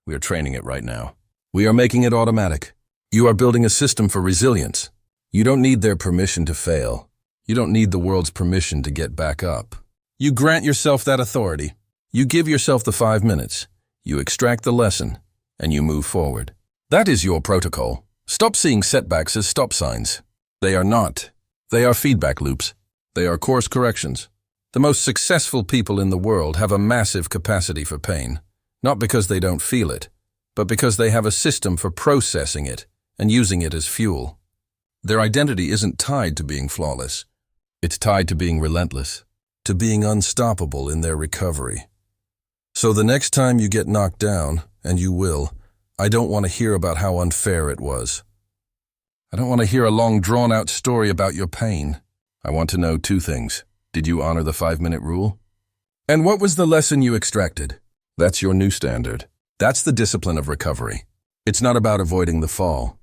We are training it right now. We are making it automatic. You are building a system for resilience. You don't need their permission to fail. You don't need the world's permission to get back up. You grant yourself that authority. You give yourself the 5 minutes. You extract the lesson, and you move forward. That is your protocol. Stop seeing setbacks as stop signs. They are not. They are feedback loops. They are course corrections. The most successful people in the world have a massive capacity for pain, not because they don't feel it, but because they have a system for processing it and using it as fuel. Their identity isn't tied to being flawless. It's tied to being relentless, to being unstoppable in their recovery. So the next time you get knocked down, and you will, I don't want to hear about how unfair it was. I don't want to hear a long, drawn-out story about your pain. I want to know 2 things. Did you honor the 5-minute rule? And what was the lesson you extracted? That's your new standard. That's the discipline of recovery. It's not about avoiding the fall.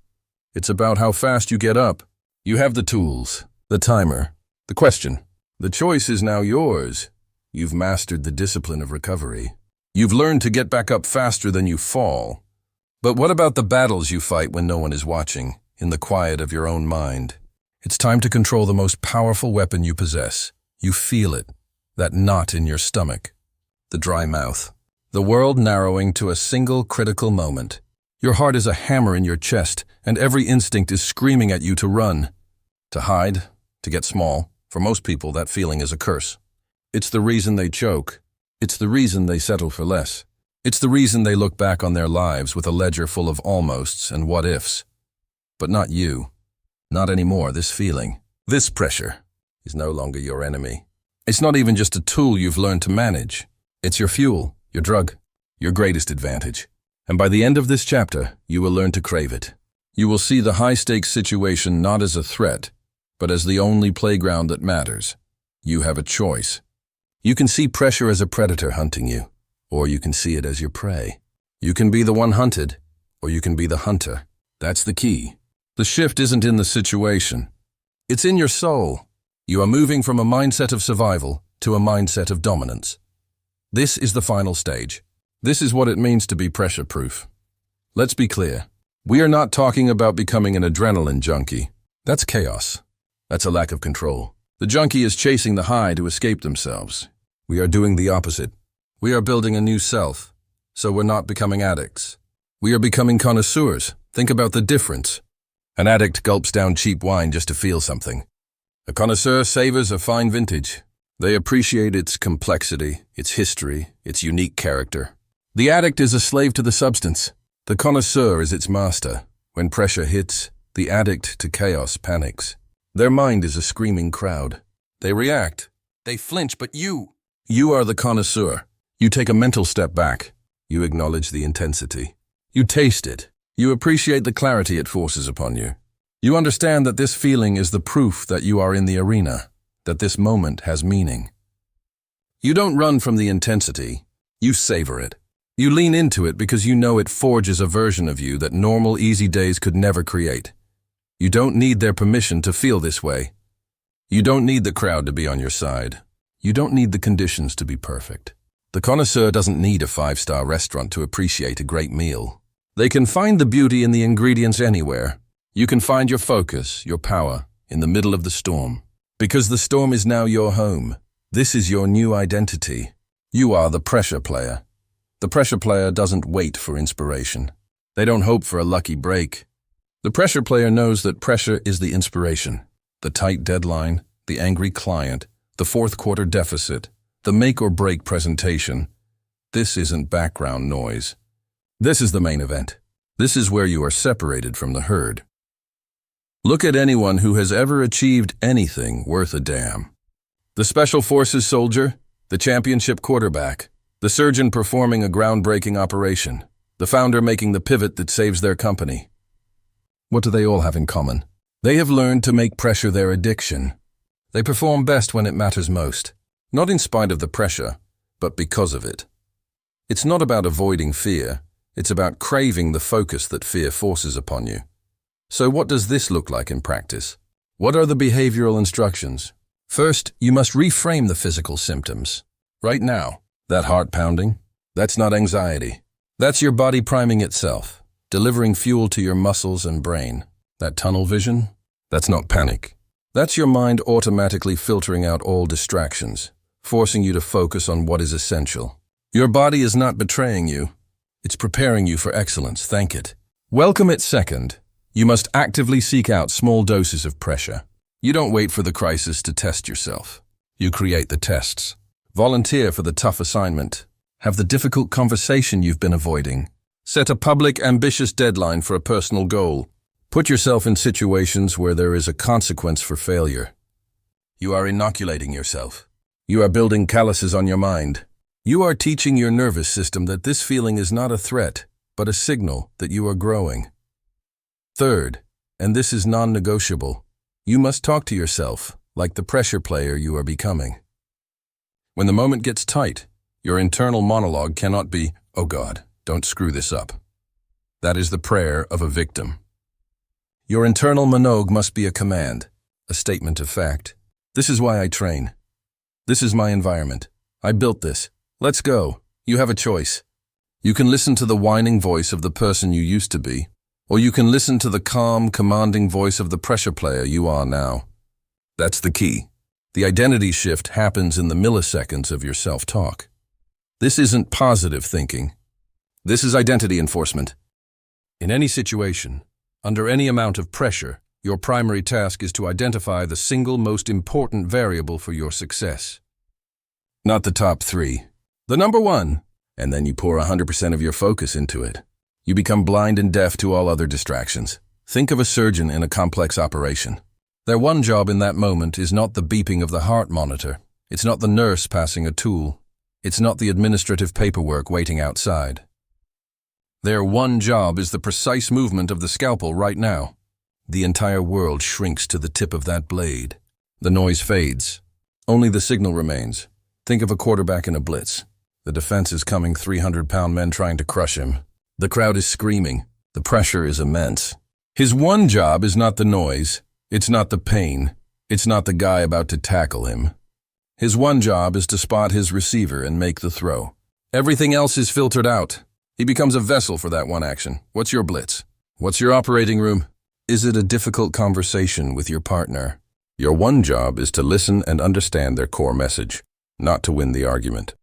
It's about how fast you get up. You have the tools, the timer, the question. The choice is now yours. You've mastered the discipline of recovery. You've learned to get back up faster than you fall. But what about the battles you fight when no one is watching, in the quiet of your own mind? It's time to control the most powerful weapon you possess. You feel it, that knot in your stomach, the dry mouth, the world narrowing to a single critical moment. Your heart is a hammer in your chest, and every instinct is screaming at you to run, to hide, to get small. For most people, that feeling is a curse. It's the reason they choke. It's the reason they settle for less. It's the reason they look back on their lives with a ledger full of almosts and what-ifs. But not you. Not anymore. This feeling, this pressure, is no longer your enemy. It's not even just a tool you've learned to manage. It's your fuel, your drug, your greatest advantage. And by the end of this chapter, you will learn to crave it. You will see the high-stakes situation not as a threat, but as the only playground that matters. You have a choice. You can see pressure as a predator hunting you, or you can see it as your prey. You can be the one hunted, or you can be the hunter. That's the key. The shift isn't in the situation. It's in your soul. You are moving from a mindset of survival to a mindset of dominance. This is the final stage. This is what it means to be pressure-proof. Let's be clear. We are not talking about becoming an adrenaline junkie. That's chaos. That's a lack of control. The junkie is chasing the high to escape themselves. We are doing the opposite. We are building a new self, so we're not becoming addicts. We are becoming connoisseurs. Think about the difference. An addict gulps down cheap wine just to feel something. A connoisseur savors a fine vintage. They appreciate its complexity, its history, its unique character. The addict is a slave to the substance. The connoisseur is its master. When pressure hits, the addict to chaos panics. Their mind is a screaming crowd. They react. They flinch, but you are the connoisseur. You take a mental step back. You acknowledge the intensity. You taste it. You appreciate the clarity it forces upon you. You understand that this feeling is the proof that you are in the arena, that this moment has meaning. You don't run from the intensity. You savor it. You lean into it because you know it forges a version of you that normal, easy days could never create. You don't need their permission to feel this way. You don't need the crowd to be on your side. You don't need the conditions to be perfect. The connoisseur doesn't need a 5-star restaurant to appreciate a great meal. They can find the beauty in the ingredients anywhere. You can find your focus, your power, in the middle of the storm. Because the storm is now your home. This is your new identity. You are the pressure player. The pressure player doesn't wait for inspiration. They don't hope for a lucky break. The pressure player knows that pressure is the inspiration. The tight deadline, the angry client, the fourth-quarter deficit, the make-or-break presentation. This isn't background noise. This is the main event. This is where you are separated from the herd. Look at anyone who has ever achieved anything worth a damn. The Special Forces soldier, the championship quarterback, the surgeon performing a groundbreaking operation, the founder making the pivot that saves their company. What do they all have in common? They have learned to make pressure their addiction. They perform best when it matters most, not in spite of the pressure, but because of it. It's not about avoiding fear, it's about craving the focus that fear forces upon you. So what does this look like in practice? What are the behavioral instructions? First, you must reframe the physical symptoms. Right now, that heart pounding, that's not anxiety. That's your body priming itself, delivering fuel to your muscles and brain. That tunnel vision, that's not panic. That's your mind automatically filtering out all distractions, forcing you to focus on what is essential. Your body is not betraying you. It's preparing you for excellence. Thank it. Welcome it second. You must actively seek out small doses of pressure. You don't wait for the crisis to test yourself. You create the tests. Volunteer for the tough assignment. Have the difficult conversation you've been avoiding. Set a public, ambitious deadline for a personal goal. Put yourself in situations where there is a consequence for failure. You are inoculating yourself. You are building calluses on your mind. You are teaching your nervous system that this feeling is not a threat, but a signal that you are growing. Third, and this is non-negotiable, you must talk to yourself like the pressure player you are becoming. When the moment gets tight, your internal monologue cannot be, "Oh God, don't screw this up." That is the prayer of a victim. Your internal monologue must be a command, a statement of fact. This is why I train. This is my environment. I built this. Let's go. You have a choice. You can listen to the whining voice of the person you used to be, or you can listen to the calm, commanding voice of the pressure player you are now. That's the key. The identity shift happens in the milliseconds of your self-talk. This isn't positive thinking. This is identity enforcement. In any situation, under any amount of pressure, your primary task is to identify the single most important variable for your success. Not the top three. The number one. And then you pour 100% of your focus into it. You become blind and deaf to all other distractions. Think of a surgeon in a complex operation. Their one job in that moment is not the beeping of the heart monitor. It's not the nurse passing a tool. It's not the administrative paperwork waiting outside. Their one job is the precise movement of the scalpel right now. The entire world shrinks to the tip of that blade. The noise fades. Only the signal remains. Think of a quarterback in a blitz. The defense is coming, 300-pound men trying to crush him. The crowd is screaming. The pressure is immense. His one job is not the noise. It's not the pain. It's not the guy about to tackle him. His one job is to spot his receiver and make the throw. Everything else is filtered out. He becomes a vessel for that one action. What's your blitz? What's your operating room? Is it a difficult conversation with your partner? Your one job is to listen and understand their core message, not to win the argument.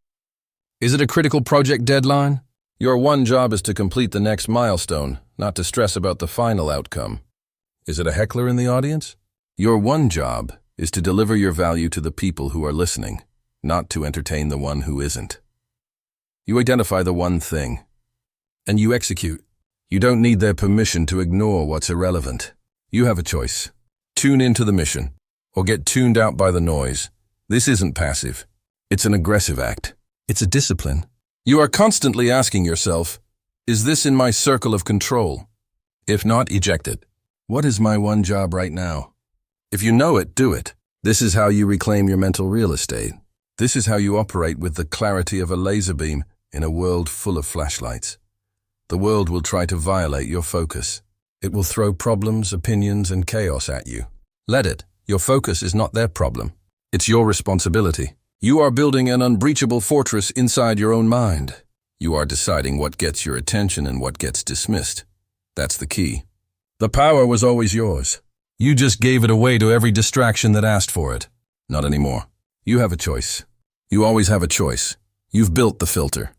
Is it a critical project deadline? Your one job is to complete the next milestone, not to stress about the final outcome. Is it a heckler in the audience? Your one job is to deliver your value to the people who are listening, not to entertain the one who isn't. You identify the one thing, and you execute. You don't need their permission to ignore what's irrelevant. You have a choice. Tune into the mission, or get tuned out by the noise. This isn't passive. It's an aggressive act. It's a discipline. You are constantly asking yourself, is this in my circle of control? If not, eject it. What is my one job right now? If you know it, do it. This is how you reclaim your mental real estate. This is how you operate with the clarity of a laser beam in a world full of flashlights. The world will try to violate your focus. It will throw problems, opinions, and chaos at you. Let it. Your focus is not their problem. It's your responsibility. You are building an unbreachable fortress inside your own mind. You are deciding what gets your attention and what gets dismissed. That's the key. The power was always yours. You just gave it away to every distraction that asked for it. Not anymore. You have a choice. You always have a choice. You've built the filter.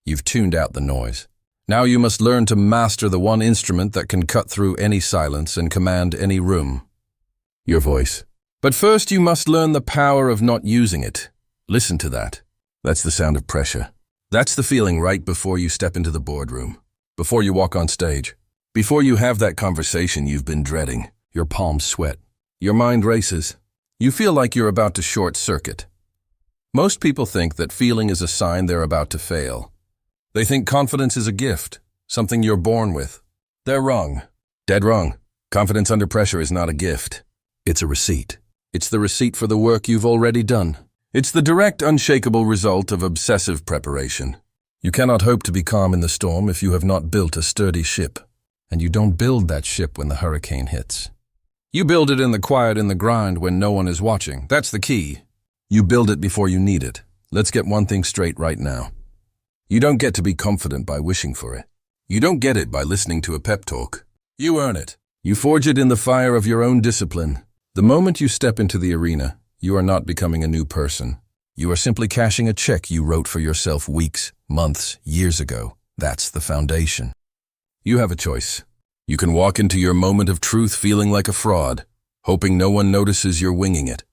You've tuned out the noise. Now you must learn to master the one instrument that can cut through any silence and command any room. Your voice. But first you must learn the power of not using it. Listen to that. That's the sound of pressure. That's the feeling right before you step into the boardroom, before you walk on stage, before you have that conversation you've been dreading. Your palms sweat. Your mind races. You feel like you're about to short circuit. Most people think that feeling is a sign they're about to fail. They think confidence is a gift, something you're born with. They're wrong. Dead wrong. Confidence under pressure is not a gift. It's a receipt. It's the receipt for the work you've already done. It's the direct, unshakable result of obsessive preparation. You cannot hope to be calm in the storm if you have not built a sturdy ship. And you don't build that ship when the hurricane hits. You build it in the quiet, in the grind, when no one is watching. That's the key. You build it before you need it. Let's get one thing straight right now. You don't get to be confident by wishing for it. You don't get it by listening to a pep talk. You earn it. You forge it in the fire of your own discipline. The moment you step into the arena, you are not becoming a new person. You are simply cashing a check you wrote for yourself weeks, months, years ago. That's the foundation. You have a choice. You can walk into your moment of truth feeling like a fraud, hoping no one notices you're winging it.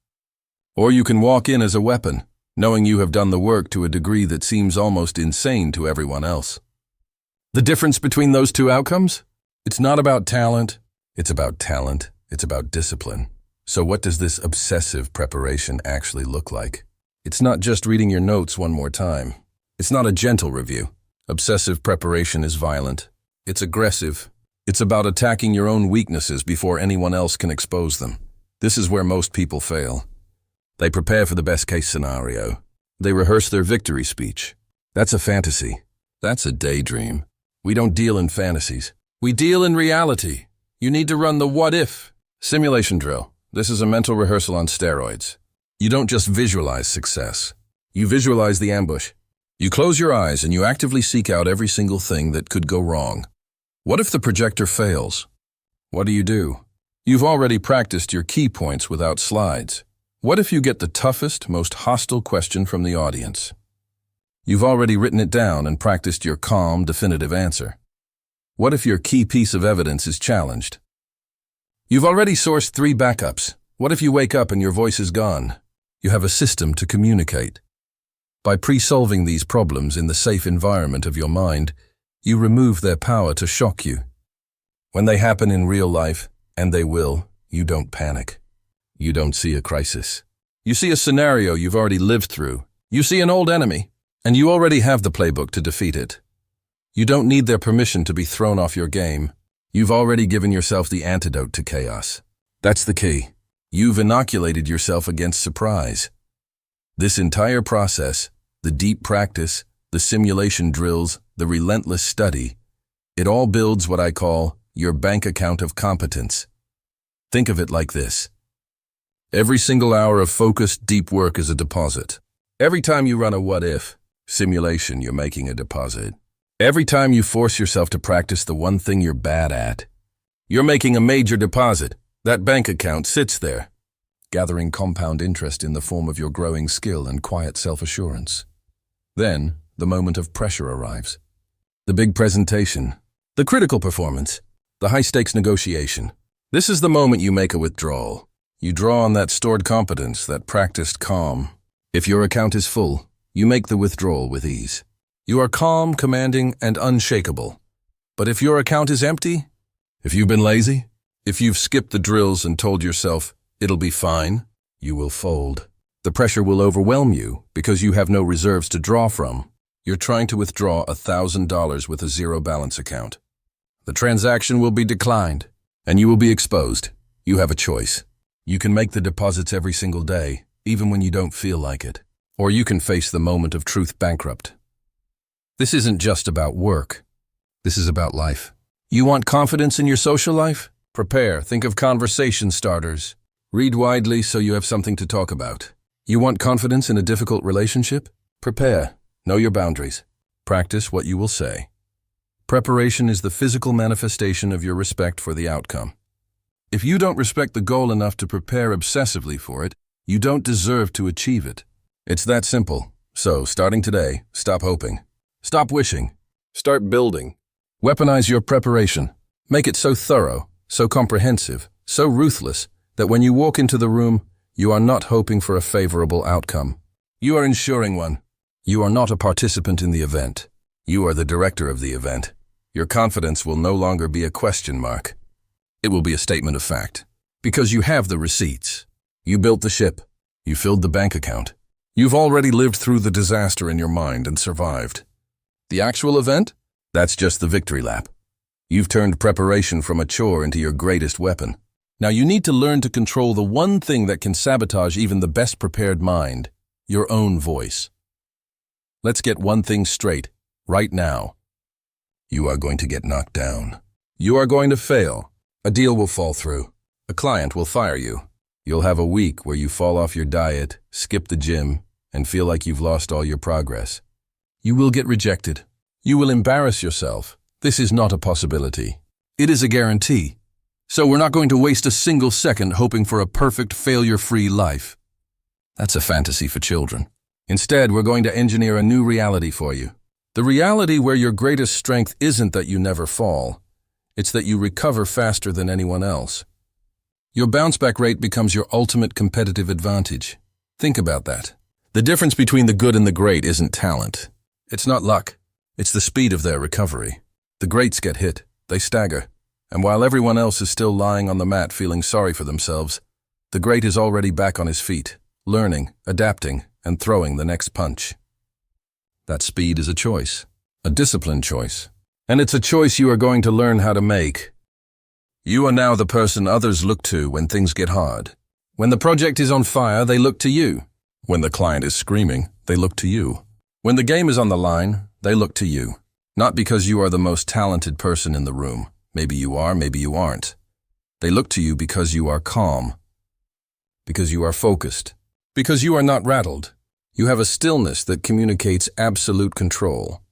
Or you can walk in as a weapon, knowing you have done the work to a degree that seems almost insane to everyone else. The difference between those two outcomes? It's not about talent. It's about talent. It's about discipline. So what does this obsessive preparation actually look like? It's not just reading your notes one more time. It's not a gentle review. Obsessive preparation is violent. It's aggressive. It's about attacking your own weaknesses before anyone else can expose them. This is where most people fail. They prepare for the best-case scenario. They rehearse their victory speech. That's a fantasy. That's a daydream. We don't deal in fantasies. We deal in reality. You need to run the what-if simulation drill. This is a mental rehearsal on steroids. You don't just visualize success. You visualize the ambush. You close your eyes and you actively seek out every single thing that could go wrong. What if the projector fails? What do? You've already practiced your key points without slides. What if you get the toughest, most hostile question from the audience? You've already written it down and practiced your calm, definitive answer. What if your key piece of evidence is challenged? You've already sourced 3 backups. What if you wake up and your voice is gone? You have a system to communicate. By pre-solving these problems in the safe environment of your mind, you remove their power to shock you. When they happen in real life, and they will, you don't panic. You don't see a crisis. You see a scenario you've already lived through. You see an old enemy, and you already have the playbook to defeat it. You don't need their permission to be thrown off your game. You've already given yourself the antidote to chaos. That's the key. You've inoculated yourself against surprise. This entire process, the deep practice, the simulation drills, the relentless study, it all builds what I call your bank account of competence. Think of it like this. Every single hour of focused, deep work is a deposit. Every time you run a what-if simulation, you're making a deposit. Every time you force yourself to practice the one thing you're bad at, you're making a major deposit. That bank account sits there, gathering compound interest in the form of your growing skill and quiet self-assurance. Then, the moment of pressure arrives. The big presentation, the critical performance, the high-stakes negotiation. This is the moment you make a withdrawal. You draw on that stored competence, that practiced calm. If your account is full, you make the withdrawal with ease. You are calm, commanding, and unshakable. But if your account is empty, if you've been lazy, if you've skipped the drills and told yourself, it'll be fine, you will fold. The pressure will overwhelm you because you have no reserves to draw from. You're trying to withdraw $1,000 with a zero balance account. The transaction will be declined, and you will be exposed. You have a choice. You can make the deposits every single day, even when you don't feel like it. Or you can face the moment of truth bankrupt. This isn't just about work. This is about life. You want confidence in your social life? Prepare. Think of conversation starters. Read widely so you have something to talk about. You want confidence in a difficult relationship? Prepare. Know your boundaries. Practice what you will say. Preparation is the physical manifestation of your respect for the outcome. If you don't respect the goal enough to prepare obsessively for it, you don't deserve to achieve it. It's that simple. So, starting today, stop hoping. Stop wishing. Start building. Weaponize your preparation. Make it so thorough, so comprehensive, so ruthless, that when you walk into the room, you are not hoping for a favorable outcome. You are ensuring one. You are not a participant in the event. You are the director of the event. Your confidence will no longer be a question mark. It will be a statement of fact. Because you have the receipts. You built the ship. You filled the bank account. You've already lived through the disaster in your mind and survived. The actual event? That's just the victory lap. You've turned preparation from a chore into your greatest weapon. Now you need to learn to control the one thing that can sabotage even the best prepared mind, your own voice. Let's get one thing straight, right now. You are going to get knocked down. You are going to fail. A deal will fall through. A client will fire you. You'll have a week where you fall off your diet, skip the gym, and feel like you've lost all your progress. You will get rejected. You will embarrass yourself. This is not a possibility. It is a guarantee. So we're not going to waste a single second hoping for a perfect, failure-free life. That's a fantasy for children. Instead, we're going to engineer a new reality for you. The reality where your greatest strength isn't that you never fall. It's that you recover faster than anyone else. Your bounce-back rate becomes your ultimate competitive advantage. Think about that. The difference between the good and the great isn't talent. It's not luck. It's the speed of their recovery. The greats get hit. They stagger. And while everyone else is still lying on the mat feeling sorry for themselves, the great is already back on his feet, learning, adapting, and throwing the next punch. That speed is a choice, a disciplined choice. And it's a choice you are going to learn how to make. You are now the person others look to when things get hard. When the project is on fire, they look to you. When the client is screaming, they look to you. When the game is on the line, they look to you. Not because you are the most talented person in the room. Maybe you are, maybe you aren't. They look to you because you are calm, because you are focused, because you are not rattled. You have a stillness that communicates absolute control.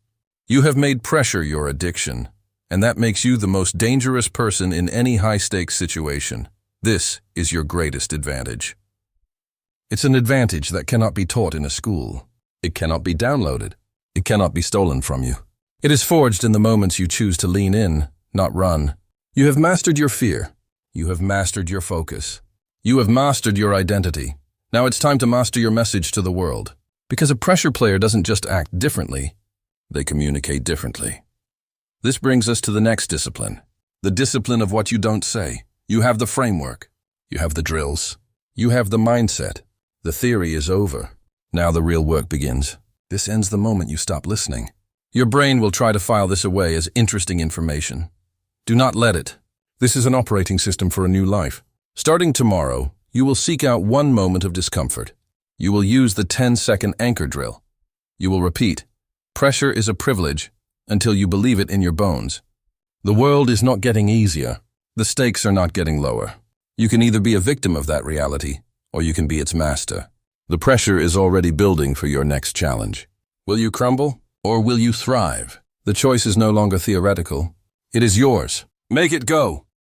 You have made pressure your addiction, and that makes you the most dangerous person in any high-stakes situation. This is your greatest advantage. It's an advantage that cannot be taught in a school. It cannot be downloaded. It cannot be stolen from you. It is forged in the moments you choose to lean in, not run. You have mastered your fear. You have mastered your focus. You have mastered your identity. Now it's time to master your message to the world. Because a pressure player doesn't just act differently, they communicate differently. This brings us to the next discipline, the discipline of what you don't say. You have the framework. You have the drills. You have the mindset. The theory is over. Now the real work begins. This ends the moment you stop listening. Your brain will try to file this away as interesting information. Do not let it. This is an operating system for a new life. Starting tomorrow, you will seek out one moment of discomfort. You will use the 10-second anchor drill. You will repeat, "Pressure is a privilege," until you believe it in your bones. The world is not getting easier. The stakes are not getting lower. You can either be a victim of that reality, or you can be its master. The pressure is already building for your next challenge. Will you crumble, or will you thrive? The choice is no longer theoretical. It is yours. Make it go.